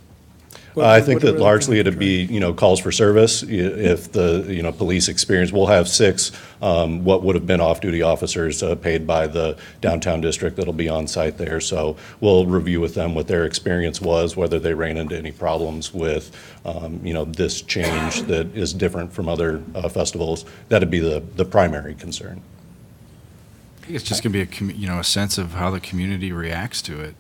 I think what are that the largely kind of it'd be, calls for service. If the, police experience, we'll have 6, what would have been off-duty officers paid by the downtown district that'll be on site there. So we'll review with them what their experience was, whether they ran into any problems with, this change that is different from other festivals. That'd be the primary concern. I think it's just going to be a sense of how the community reacts to it.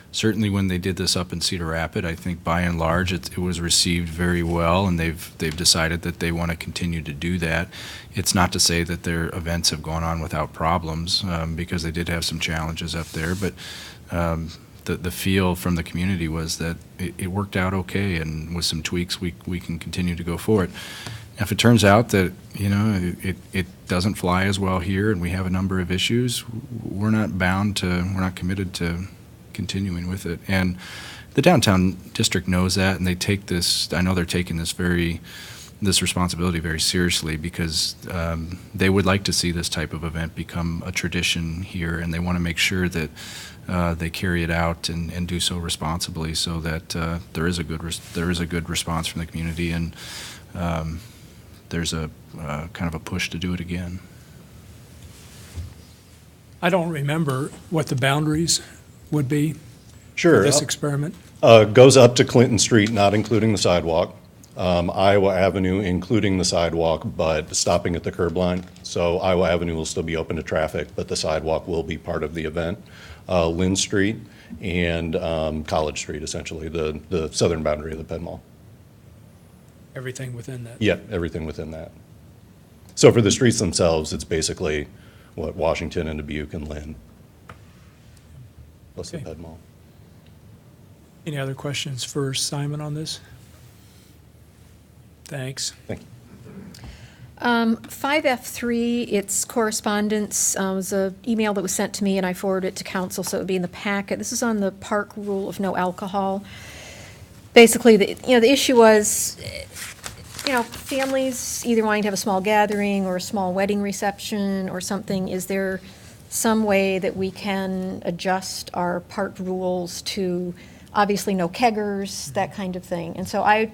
Certainly, when they did this up in Cedar Rapids, I think by and large it was received very well, and they've decided that they want to continue to do that. It's not to say that their events have gone on without problems, because they did have some challenges up there, but the feel from the community was that it worked out okay, and with some tweaks we can continue to go forward. If it turns out that, it doesn't fly as well here and we have a number of issues, we're not committed to continuing with it. And the downtown district knows that, and they take this, I know they're taking this responsibility very seriously, because they would like to see this type of event become a tradition here, and they want to make sure that they carry it out and do so responsibly, so that there is a good response from the community, and there's a kind of a push to do it again. I don't remember what the boundaries would be Sure. for this experiment. Goes up to Clinton Street, not including the sidewalk. Iowa Avenue, including the sidewalk, but stopping at the curb line. So Iowa Avenue will still be open to traffic, but the sidewalk will be part of the event. Lynn Street and College Street, essentially, the southern boundary of the Penn Mall. Everything within that. Yeah, everything within that. So for the streets themselves, it's basically, Washington and Dubuque and Lynn, plus the Okay. Penn Mall. Any other questions for Simon on this? Thanks. Thank you. 5F3, it's correspondence, was an email that was sent to me, and I forwarded it to council, so it would be in the packet. This is on the park rule of no alcohol. Basically, the issue was, families either wanting to have a small gathering or a small wedding reception or something. Is there some way that we can adjust our park rules to, obviously, no keggers, that kind of thing? And so I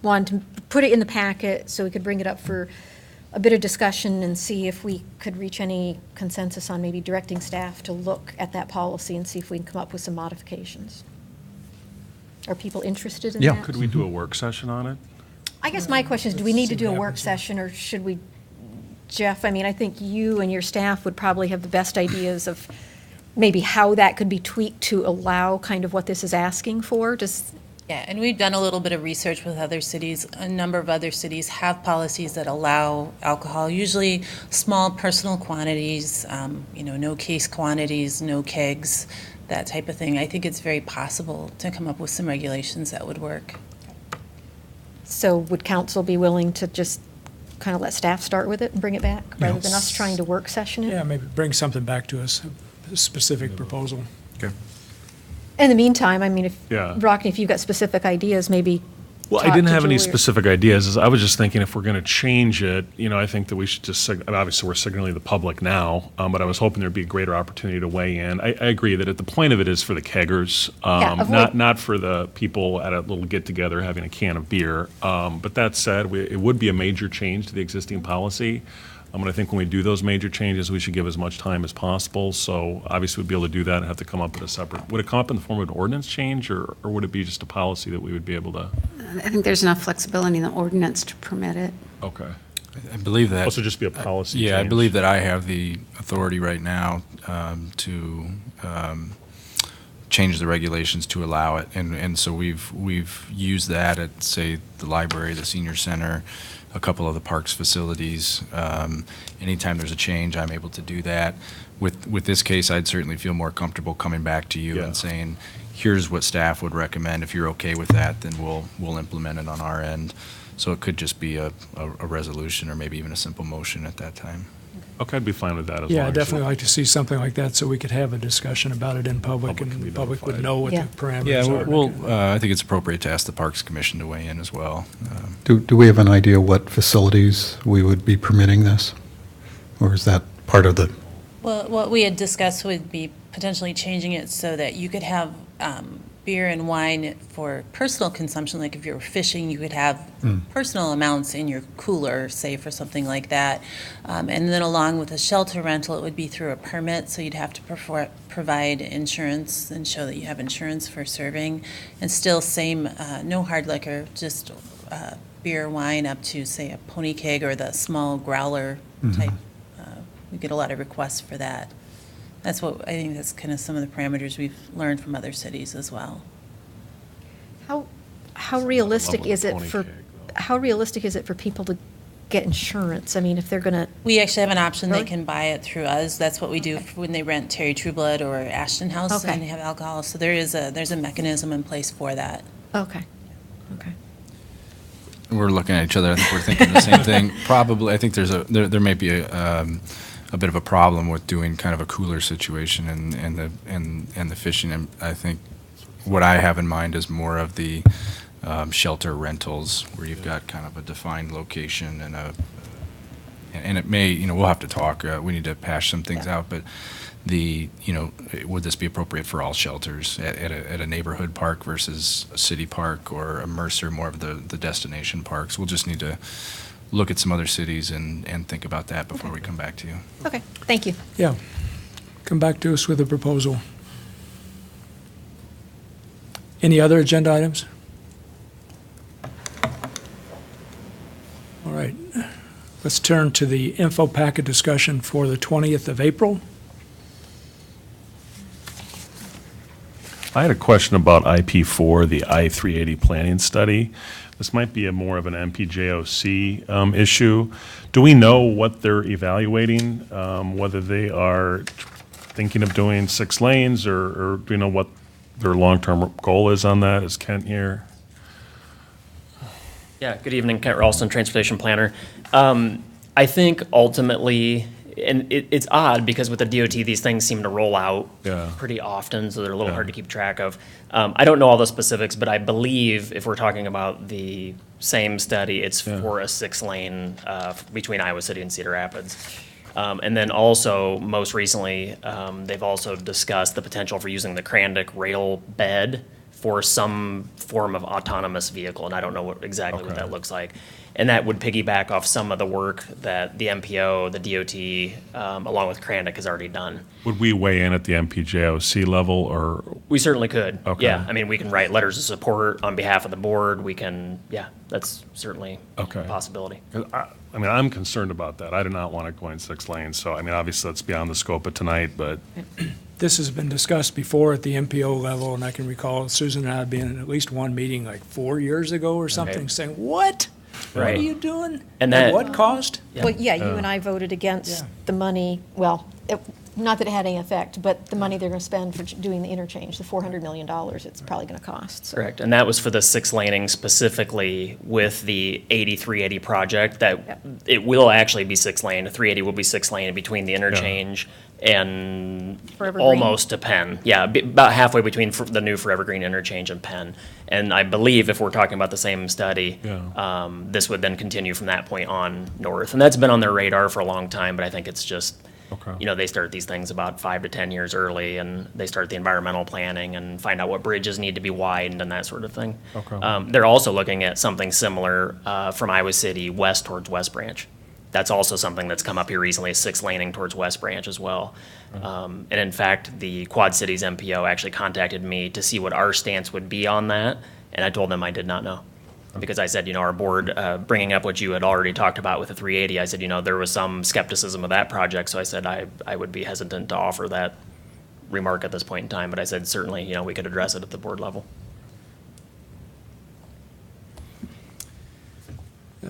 wanted to put it in the packet so we could bring it up for a bit of discussion and see if we could reach any consensus on maybe directing staff to look at that policy and see if we can come up with some modifications. Are people interested in that? Could we do a work session on it? I guess my question is, do we need to do a work happens. session, or should we, Jeff, I think you and your staff would probably have the best ideas of maybe how that could be tweaked to allow kind of what this is asking for? Yeah, and we've done a little bit of research with other cities. A number of other cities have policies that allow alcohol, usually small personal quantities, no case quantities, no kegs, that type of thing. I think it's very possible to come up with some regulations that would work. So would council be willing to just kind of let staff start with it and bring it back, rather than us trying to work session it? Yeah, maybe bring something back to us, a specific proposal. Okay. In the meantime, Yeah. Rockne, if you've got specific ideas, maybe Well, I talk didn't to have any Julie or- specific ideas. I was just thinking if we're going to change it, I think that we should just, obviously we're signaling the public now, but I was hoping there'd be a greater opportunity to weigh in. I agree that the point of it is for the keggers, avoid- not for the people at a little get-together having a can of beer. But that said, it would be a major change to the existing policy. And I think when we do those major changes, we should give as much time as possible. So obviously we'd be able to do that and have to come up with a separate, would it come up in the form of an ordinance change, or would it be just a policy that we would be able to? I think there's enough flexibility in the ordinance to permit it. Okay. I believe that. Also just be a policy Yeah, I change. believe that I have the authority right now to change the regulations to allow it, and so we've used that at, say, the library, the senior center, a couple of the parks facilities. Anytime there's a change, I'm able to do that. With this case, I'd certainly feel more comfortable coming back to you Yeah. and saying, here's what staff would recommend. If you're okay with that, then we'll implement it on our end. So it could just be a resolution, or maybe even a simple motion at that time. Okay, I'd be fine with that as Yeah, long I'd as definitely like to see something like that, so we could have a discussion about it in public, Public can be and the public would notified. know what Yeah. the parameters Yeah, are. I think it's appropriate to ask the Parks Commission to weigh in as well. Do we have an idea what facilities we would be permitting this? Or is that part of the, Well, what we had discussed would be potentially changing it so that you could have beer and wine for personal consumption, like if you were fishing, you could have personal amounts in your cooler, say for something like that. And then along with a shelter rental, it would be through a permit, so you'd have to provide insurance and show that you have insurance for serving. And still same, no hard liquor, just beer, wine up to, say, a pony keg or the small growler type. We get a lot of requests for that. That's what, I think that's kind of some of the parameters we've learned from other cities as well. How realistic level is it pony for, keg, how realistic is it for people to get insurance? I mean, if they're gonna, We actually have an option, they Really? can buy it through us. That's what we do when they rent Terry Trueblood or Ashton House Okay. and they have alcohol. So there's a mechanism in place for that. okay. We're looking at each other. I think we're thinking the same thing. Probably, I think there may be a bit of a problem with doing kind of a cooler situation and the fishing. And I think what I have in mind is more of the shelter rentals where you've got kind of a defined location and it may, we'll have to talk. We need to hash some things out, but would this be appropriate for all shelters at a neighborhood park versus a city park or a Mercer, more of the destination parks? We'll just need to look at some other cities and think about that before we come back to you. Okay, thank you. Yeah. Come back to us with a proposal. Any other agenda items? All right. Let's turn to the info packet discussion for the 20th of April. I had a question about IP4, the I-380 planning study. This might be more of an MPJOC issue. Do we know what they're evaluating, whether they are thinking of doing 6 lanes, or do you know what their long-term goal is on that? Is Kent here? Yeah, good evening, Kent Ralston, Transportation Planner. I think ultimately, and it's odd because with the DOT, these things seem to roll out pretty often, so they're a little hard to keep track of. I don't know all the specifics, but I believe if we're talking about the same study, it's for a 6-lane between Iowa City and Cedar Rapids. And then also, most recently, they've also discussed the potential for using the Krandick rail bed for some form of autonomous vehicle, and I don't know what that looks like. And that would piggyback off some of the work that the MPO, the DOT, along with Krandick has already done. Would we weigh in at the MPJOC level, or? We certainly could. Okay. Yeah, I mean, we can write letters of support on behalf of the board. We can, that's certainly a possibility. I mean, I'm concerned about that. I do not want to go in 6 lanes, so, I mean, obviously that's beyond the scope of tonight, but. This has been discussed before at the MPO level, and I can recall Susan and I being in at least one meeting like 4 years ago or something, saying, what? What are you doing? And At that- what cost? Well, yeah, you and I voted against the money, well, not that it had any effect, but the money they're going to spend for doing the interchange, the $400 million it's probably going to cost. So. Correct, and that was for the 6 laning specifically with the 8380 project, that it will actually be 6 lane. The 380 will be 6 lane between the interchange and Forever almost to Penn. Yeah, about halfway between the new Forever Green interchange and Penn. And I believe if we're talking about the same study, this would then continue from that point on north. And that's been on their radar for a long time, but I think it's just, they start these things about 5 to 10 years early, and they start the environmental planning and find out what bridges need to be widened and that sort of thing. They're also looking at something similar from Iowa City west towards West Branch. That's also something that's come up here recently, 6 laning towards West Branch as well. And in fact, the Quad Cities MPO actually contacted me to see what our stance would be on that, and I told them I did not know. Because I said, our board, bringing up what you had already talked about with the 380, I said, there was some skepticism of that project, so I said I would be hesitant to offer that remark at this point in time, but I said certainly, we could address it at the board level.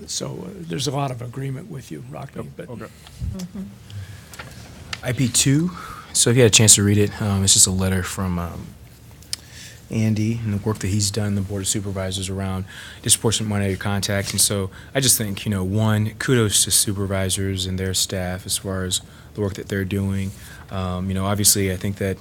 So there's a lot of agreement with you, Rockne, but. IP2, so if you had a chance to read it, it's just a letter from Andy and the work that he's done in the Board of Supervisors around disproportionate monetary contacts. And so I just think, one, kudos to supervisors and their staff as far as the work that they're doing. Obviously, I think that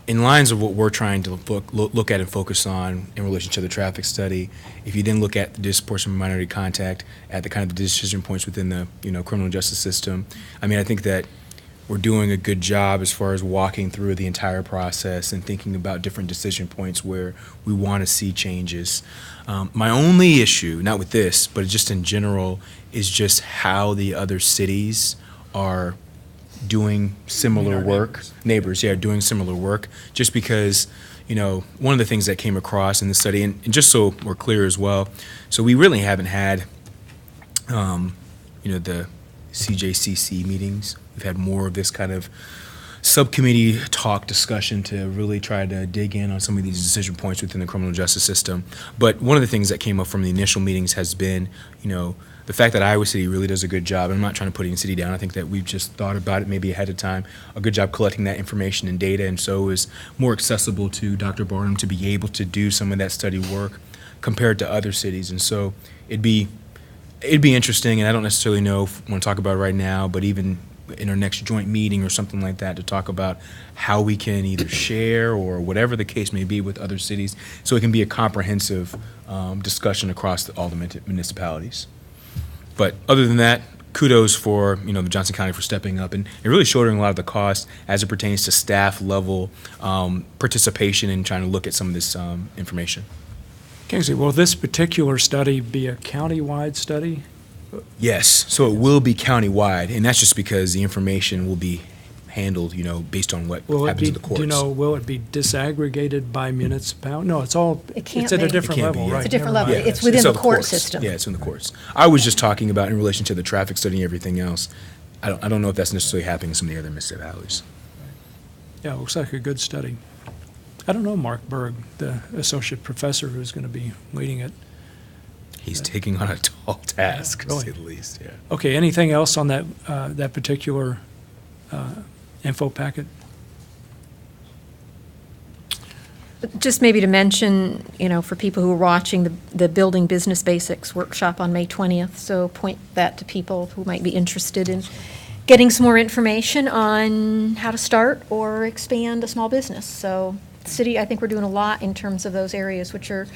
in lines of what we're trying to look at and focus on in relation to the traffic study, if you then look at the disproportionate minority contact at the kind of the decision points within the criminal justice system, I mean, I think that we're doing a good job as far as walking through the entire process and thinking about different decision points where we want to see changes. My only issue, not with this, but just in general, is just how the other cities are doing similar work. Neighbors, yeah, doing similar work. Just because, one of the things that came across in the study, and just so we're clear as well, so we really haven't had, the CJCC meetings. We've had more of this kind of subcommittee talk discussion to really try to dig in on some of these decision points within the criminal justice system. But one of the things that came up from the initial meetings has been, the fact that Iowa City really does a good job. I'm not trying to put any city down. I think that we've just thought about it maybe ahead of time, a good job collecting that information and data, and so is more accessible to Dr. Barnum to be able to do some of that study work compared to other cities. And so it'd be interesting, and I don't necessarily know if I want to talk about it right now, but even in our next joint meeting or something like that, to talk about how we can either share or whatever the case may be with other cities, so it can be a comprehensive discussion across all the municipalities. But other than that, kudos for the Johnson County for stepping up and really shouldering a lot of the costs as it pertains to staff level participation in trying to look at some of this information. Kingsley, will this particular study be a county-wide study? Yes, so it will be county-wide, and that's just because the information will be handled, based on what happens in the courts. Will it be disaggregated by municipality? No, it's can't at a be. different It can't level, be, yeah. right? It's a different Never level. mind. It's within the of court courts. system. Yeah, it's in the courts. I was just talking about in relation to the traffic study and everything else. I don't know if that's necessarily happening in some of the other municipalities. Yeah, it looks like a good study. I don't know Mark Berg, the associate professor who's going to be leading it. He's taking on a tall task, really. to say the least, yeah. Okay, anything else on that particular info packet? Just maybe to mention, for people who are watching, the Building Business Basics workshop on May 20th, so point that to people who might be interested in getting some more information on how to start or expand a small business. So the city, I think we're doing a lot in terms of those areas, which are,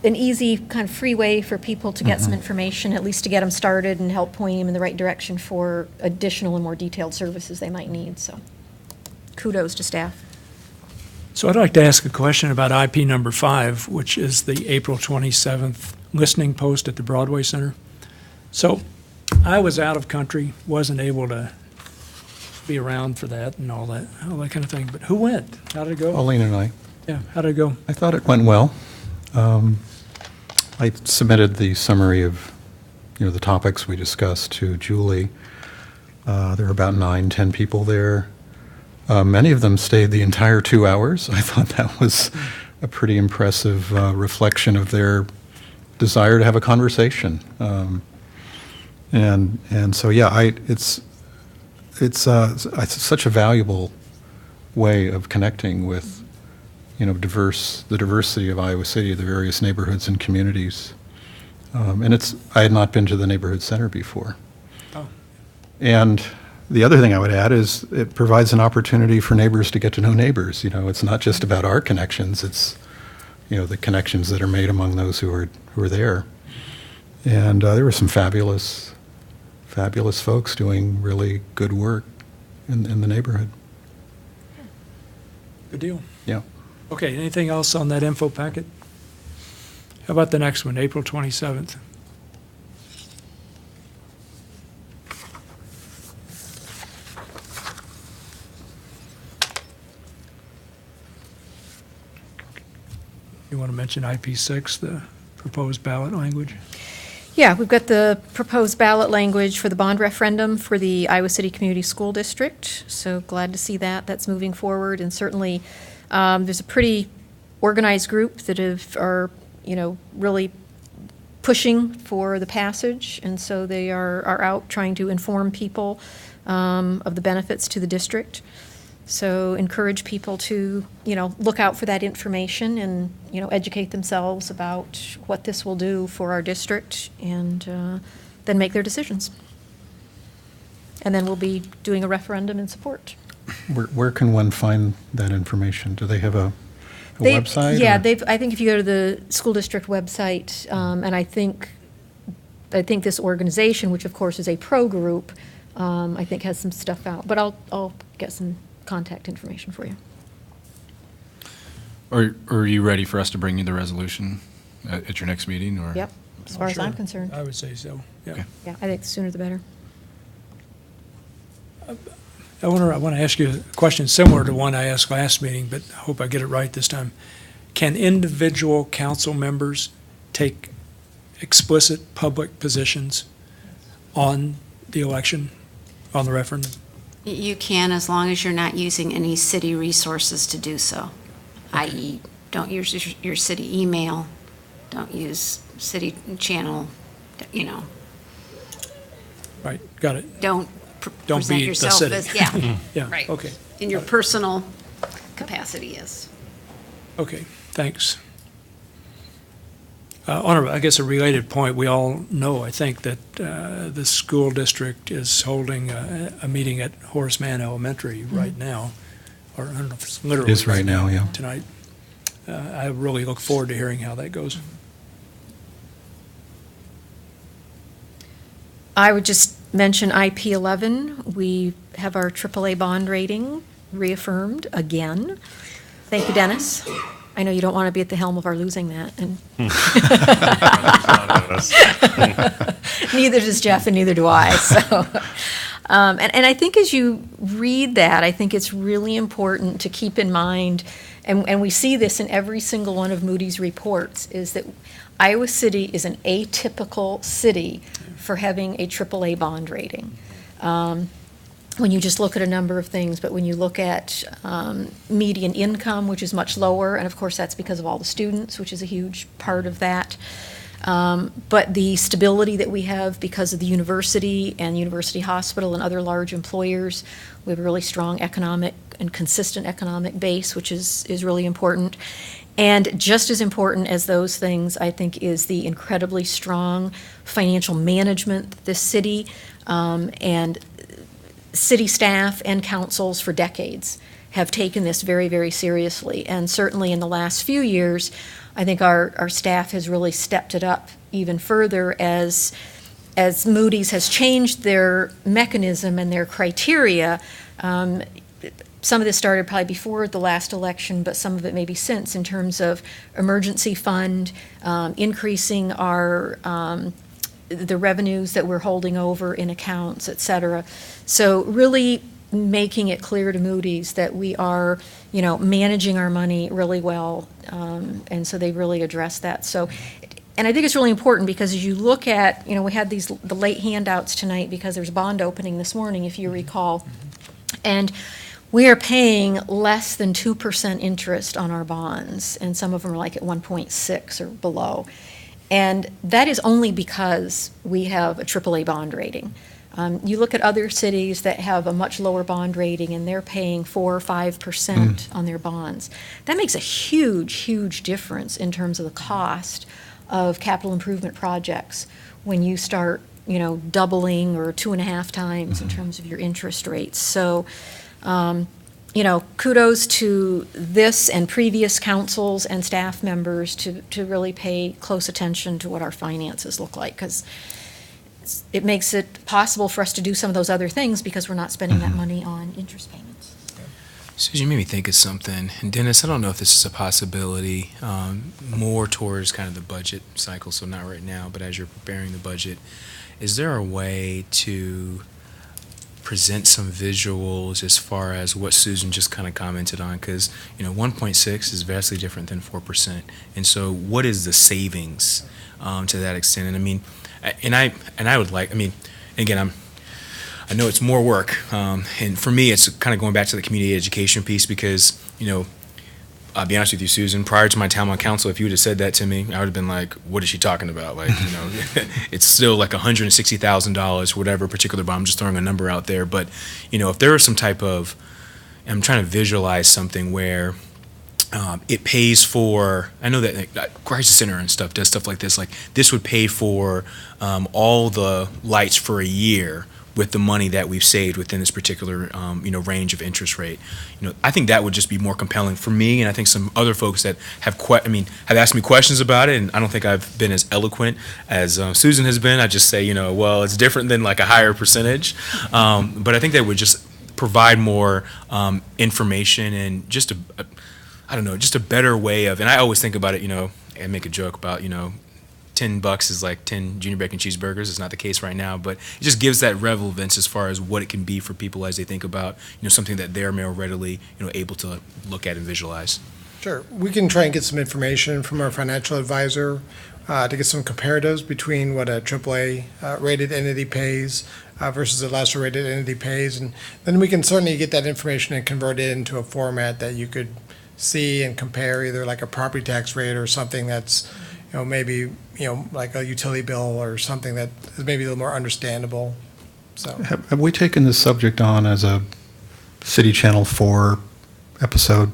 an easy kind of free way for people to get some information, at least to get them started and help point them in the right direction for additional and more detailed services they might need. So kudos to staff. So I'd like to ask a question about IP number 5, which is the April 27th listening post at the Broadway Center. So I was out of country, wasn't able to be around for that and all that kind of thing. But who went? How did it go? Pauline and I. Yeah, how did it go? I thought it went well. I submitted the summary of, the topics we discussed to Julie. There were about 9-10 people there. Many of them stayed the entire 2 hours. I thought that was a pretty impressive reflection of their desire to have a conversation. And so, yeah, it's such a valuable way of connecting with the diversity of Iowa City, the various neighborhoods and communities. And I had not been to the neighborhood center before. Oh. And the other thing I would add is it provides an opportunity for neighbors to get to know neighbors. It's not just about our connections, it's, the connections that are made among those who are there. And there were some fabulous folks doing really good work in the neighborhood. Good deal. Yeah. Okay, anything else on that info packet? How about the next one, April 27th? You want to mention IP6, the proposed ballot language? Yeah, we've got the proposed ballot language for the bond referendum for the Iowa City Community School District. So glad to see that. That's moving forward. And certainly, there's a pretty organized group that are really pushing for the passage. And so they are out trying to inform people of the benefits to the district. So encourage people to, look out for that information and, educate themselves about what this will do for our district and then make their decisions. And then we'll be doing a referendum in support. Where can one find that information? Do they have a website? Yeah, or? I think if you go to the school district website, and I think this organization, which of course is a pro group, I think has some stuff out, but I'll get some contact information for you. Or are you ready for us to bring you the resolution at your next meeting, or? Yep, as far as I'm concerned. I would say so, yeah. Okay. Yeah, I think the sooner the better. I want to ask you a question similar to one I asked last meeting, but I hope I get it right this time. Can individual council members take explicit public positions on the election, on the referendum? You can, as long as you're not using any city resources to do so, i.e., don't use your city email, don't use city channel, you know, Right, got it. don't Don't present be the yourself city. as, yeah, Yeah, right. okay. In your personal capacity, yes. Okay, thanks. On, I guess, a related point, we all know, I think, that the school district is holding a meeting at Horace Mann Elementary right now, or I don't know if it's literally. It is right now, yeah. Tonight. I really look forward to hearing how that goes. I would just mention IP11. We have our AAA bond rating reaffirmed again. Thank you, Dennis. I know you don't want to be at the helm of our losing that, and neither does Jeff, and neither do I. So, and I think as you read that, I think it's really important to keep in mind, and we see this in every single one of Moody's reports, is that Iowa City is an atypical city for having a AAA bond rating. When you just look at a number of things, but when you look at median income, which is much lower, and of course that's because of all the students, which is a huge part of that. But the stability that we have because of the university and University Hospital and other large employers, we have a really strong economic and consistent economic base, which is really important. And just as important as those things, I think, is the incredibly strong financial management that this city and city staff and councils for decades have taken this very, very seriously. And certainly in the last few years, I think our staff has really stepped it up even further as Moody's has changed their mechanism and their criteria. Some of this started probably before the last election, but some of it maybe since, in terms of emergency fund, increasing our the revenues that we're holding over in accounts, et cetera. So really making it clear to Moody's that we are, managing our money really well, and so they really address that. So, and I think it's really important because as you look at, we had the late handouts tonight because there's a bond opening this morning, if you recall, and we are paying less than 2% interest on our bonds, and some of them are like at 1.6 or below. And that is only because we have a AAA bond rating. You look at other cities that have a much lower bond rating and they're paying 4 or 5% on their bonds. That makes a huge, huge difference in terms of the cost of capital improvement projects when you start, doubling or 2.5 times in terms of your interest rates. So, kudos to this and previous councils and staff members to really pay close attention to what our finances look like, because it makes it possible for us to do some of those other things because we're not spending that money on interest payments. Susan, you made me think of something. And Dennis, I don't know if this is a possibility, more towards kind of the budget cycle, so not right now, but as you're preparing the budget, is there a way to present some visuals as far as what Susan just kind of commented on? Because 1.6 is vastly different than 4%, and so what is the savings to that extent? And I mean, I would like, again, I know it's more work, and for me, it's kind of going back to the community education piece because I'll be honest with you, Susan, prior to my time on council, if you would have said that to me, I would have been like, what is she talking about? Like, it's still like $160,000, whatever particular, but I'm just throwing a number out there. But, if there was some type of, I'm trying to visualize something where it pays for, I know that Crisis Center and stuff does stuff like this would pay for all the lights for a year. with the money that we've saved within this particular, range of interest rate. I think that would just be more compelling for me, and I think some other folks that have asked me questions about it, and I don't think I've been as eloquent as Susan has been. I just say, well, it's different than like a higher percentage, but I think that would just provide more information and just just a better way of, and I always think about it, and make a joke about, $10 is like 10 junior bacon cheeseburgers. It's not the case right now, but it just gives that relevance as far as what it can be for people as they think about, something that they're more readily, able to look at and visualize. Sure. We can try and get some information from our financial advisor to get some comparatives between what a AAA rated entity pays versus a lesser rated entity pays. And then we can certainly get that information and convert it into a format that you could see and compare, either like a property tax rate or something that's, maybe, like a utility bill or something that is maybe a little more understandable. So Have we taken this subject on as a City Channel 4 episode?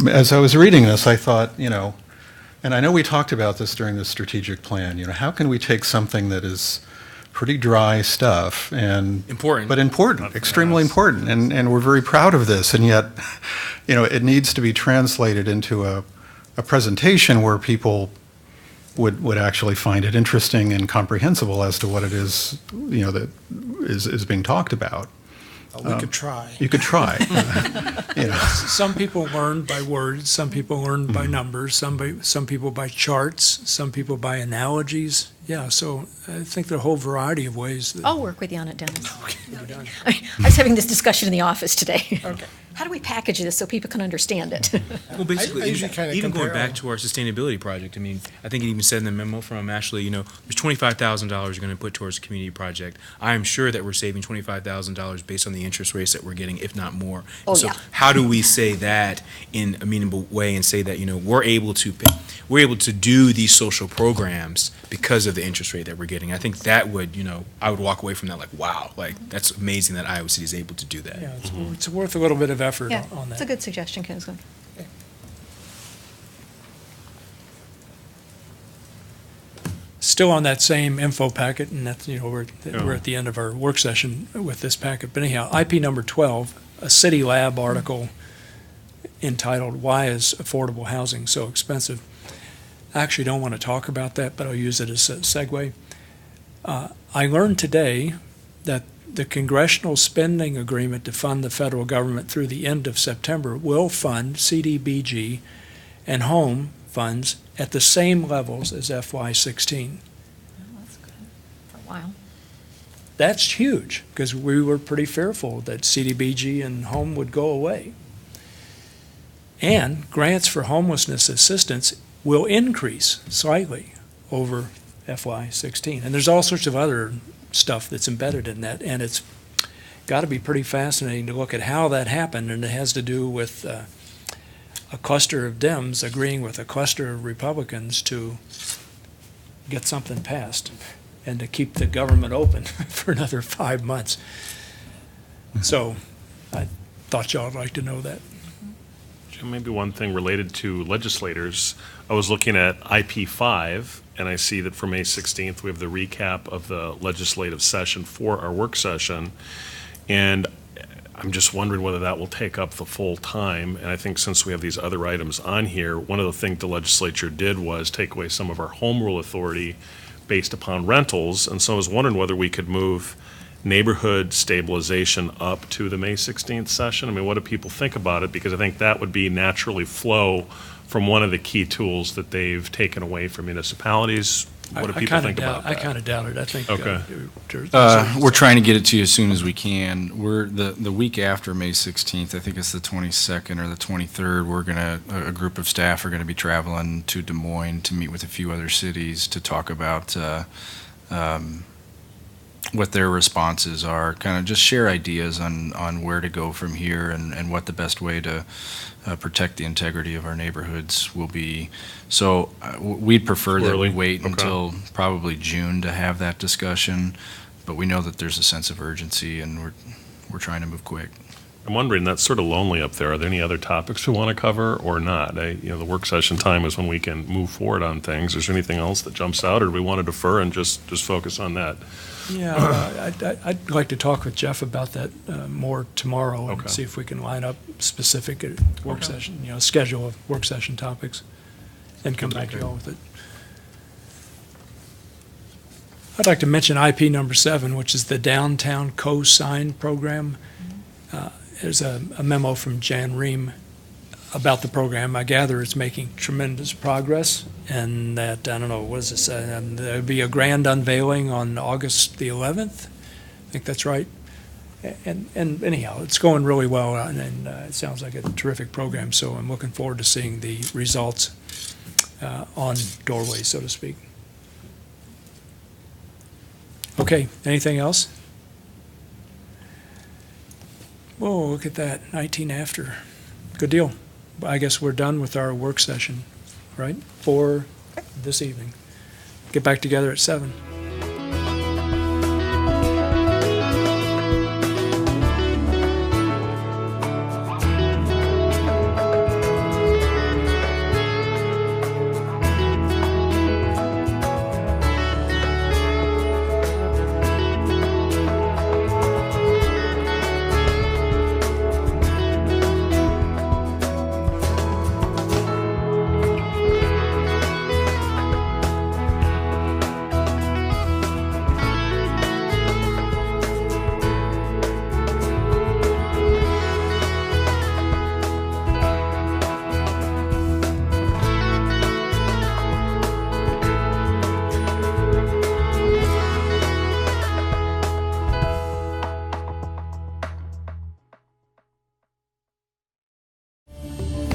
As I was reading this, I thought, and I know we talked about this during the strategic plan, how can we take something that is pretty dry stuff and important, extremely important, and we're very proud of this, and yet, it needs to be translated into a presentation where people would actually find it interesting and comprehensible as to what it is, that is being talked about. we could try. You could try. Some people learn by words, some people learn by numbers, some people by charts, some people by analogies. Yeah, so I think there are a whole variety of ways. I'll work with you on it, Dennis. I was having this discussion in the office today. Okay. How do we package this so people can understand it? Well, basically, I usually kinda even going compare back to our sustainability project, I mean, I think it even said in the memo from Ashley, there's $25,000 you're going to put towards a community project. I am sure that we're saving $25,000 based on the interest rates that we're getting, if not more. Oh, so yeah. how do we say that in a meaningful way and say that, we're able to do these social programs because of the interest rate that we're getting? I think that would, I would walk away from that like, wow, like that's amazing that Iowa City is able to do that. Yeah, it's worth a little bit of effort Yeah, on it's a that. good suggestion, Kinsley. Still on that same info packet, and that's, we're at the end of our work session with this packet. But anyhow, IP number 12, a City Lab article entitled, "Why is Affordable Housing So Expensive?" I actually don't want to talk about that, but I'll use it as a segue. I learned today that the congressional spending agreement to fund the federal government through the end of September will fund CDBG and home funds at the same levels as FY16. That's good for a while. That's huge, because we were pretty fearful that CDBG and home would go away. And grants for homelessness assistance will increase slightly over FY16. And there's all sorts of other stuff that's embedded in that, and it's got to be pretty fascinating to look at how that happened, and it has to do with a cluster of Dems agreeing with a cluster of Republicans to get something passed and to keep the government open for another 5 months. So I thought y'all would like to know that. Jim, maybe one thing related to legislators. I was looking at IP5, and I see that for May 16th, we have the recap of the legislative session for our work session. And I'm just wondering whether that will take up the full time. And I think since we have these other items on here, one of the things the legislature did was take away some of our home rule authority based upon rentals. And so I was wondering whether we could move neighborhood stabilization up to the May 16th session. I mean, what do people think about it? Because I think that would be naturally flow from one of the key tools that they've taken away from municipalities. What do people think about that? I kind of doubt it. I think. Okay. We're trying to get it to you as soon as we can. We're the week after May 16th, I think it's the 22nd or the 23rd, a group of staff are gonna be traveling to Des Moines to meet with a few other cities to talk about what their responses are, kind of just share ideas on where to go from here and what the best way to protect the integrity of our neighborhoods will be. So we'd prefer that we wait until probably June to have that discussion, but we know that there's a sense of urgency and we're trying to move quick. I'm wondering, that's sort of lonely up there. Are there any other topics we want to cover or not? The work session time is when we can move forward on things. Is there anything else that jumps out, or do we want to defer and just focus on that? Yeah, I'd like to talk with Jeff about that more tomorrow and Okay. see if we can line up specific work session, schedule of work session topics and come back to you all with it. I'd like to mention IP number 7, which is the Downtown Co-Sign Program. There's a memo from Jan Ream about the program. I gather it's making tremendous progress, and that, I don't know, what does it say? There'll be a grand unveiling on August the 11th. I think that's right. And anyhow, it's going really well, and it sounds like a terrific program, so I'm looking forward to seeing the results on Doorway, so to speak. Okay, anything else? Whoa, look at that, 19 after. Good deal. I guess we're done with our work session, right? For this evening. Get back together at 7.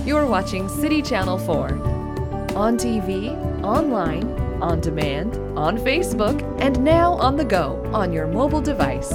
You're watching City Channel 4. On TV, online, on demand, on Facebook, and now on the go on your mobile device.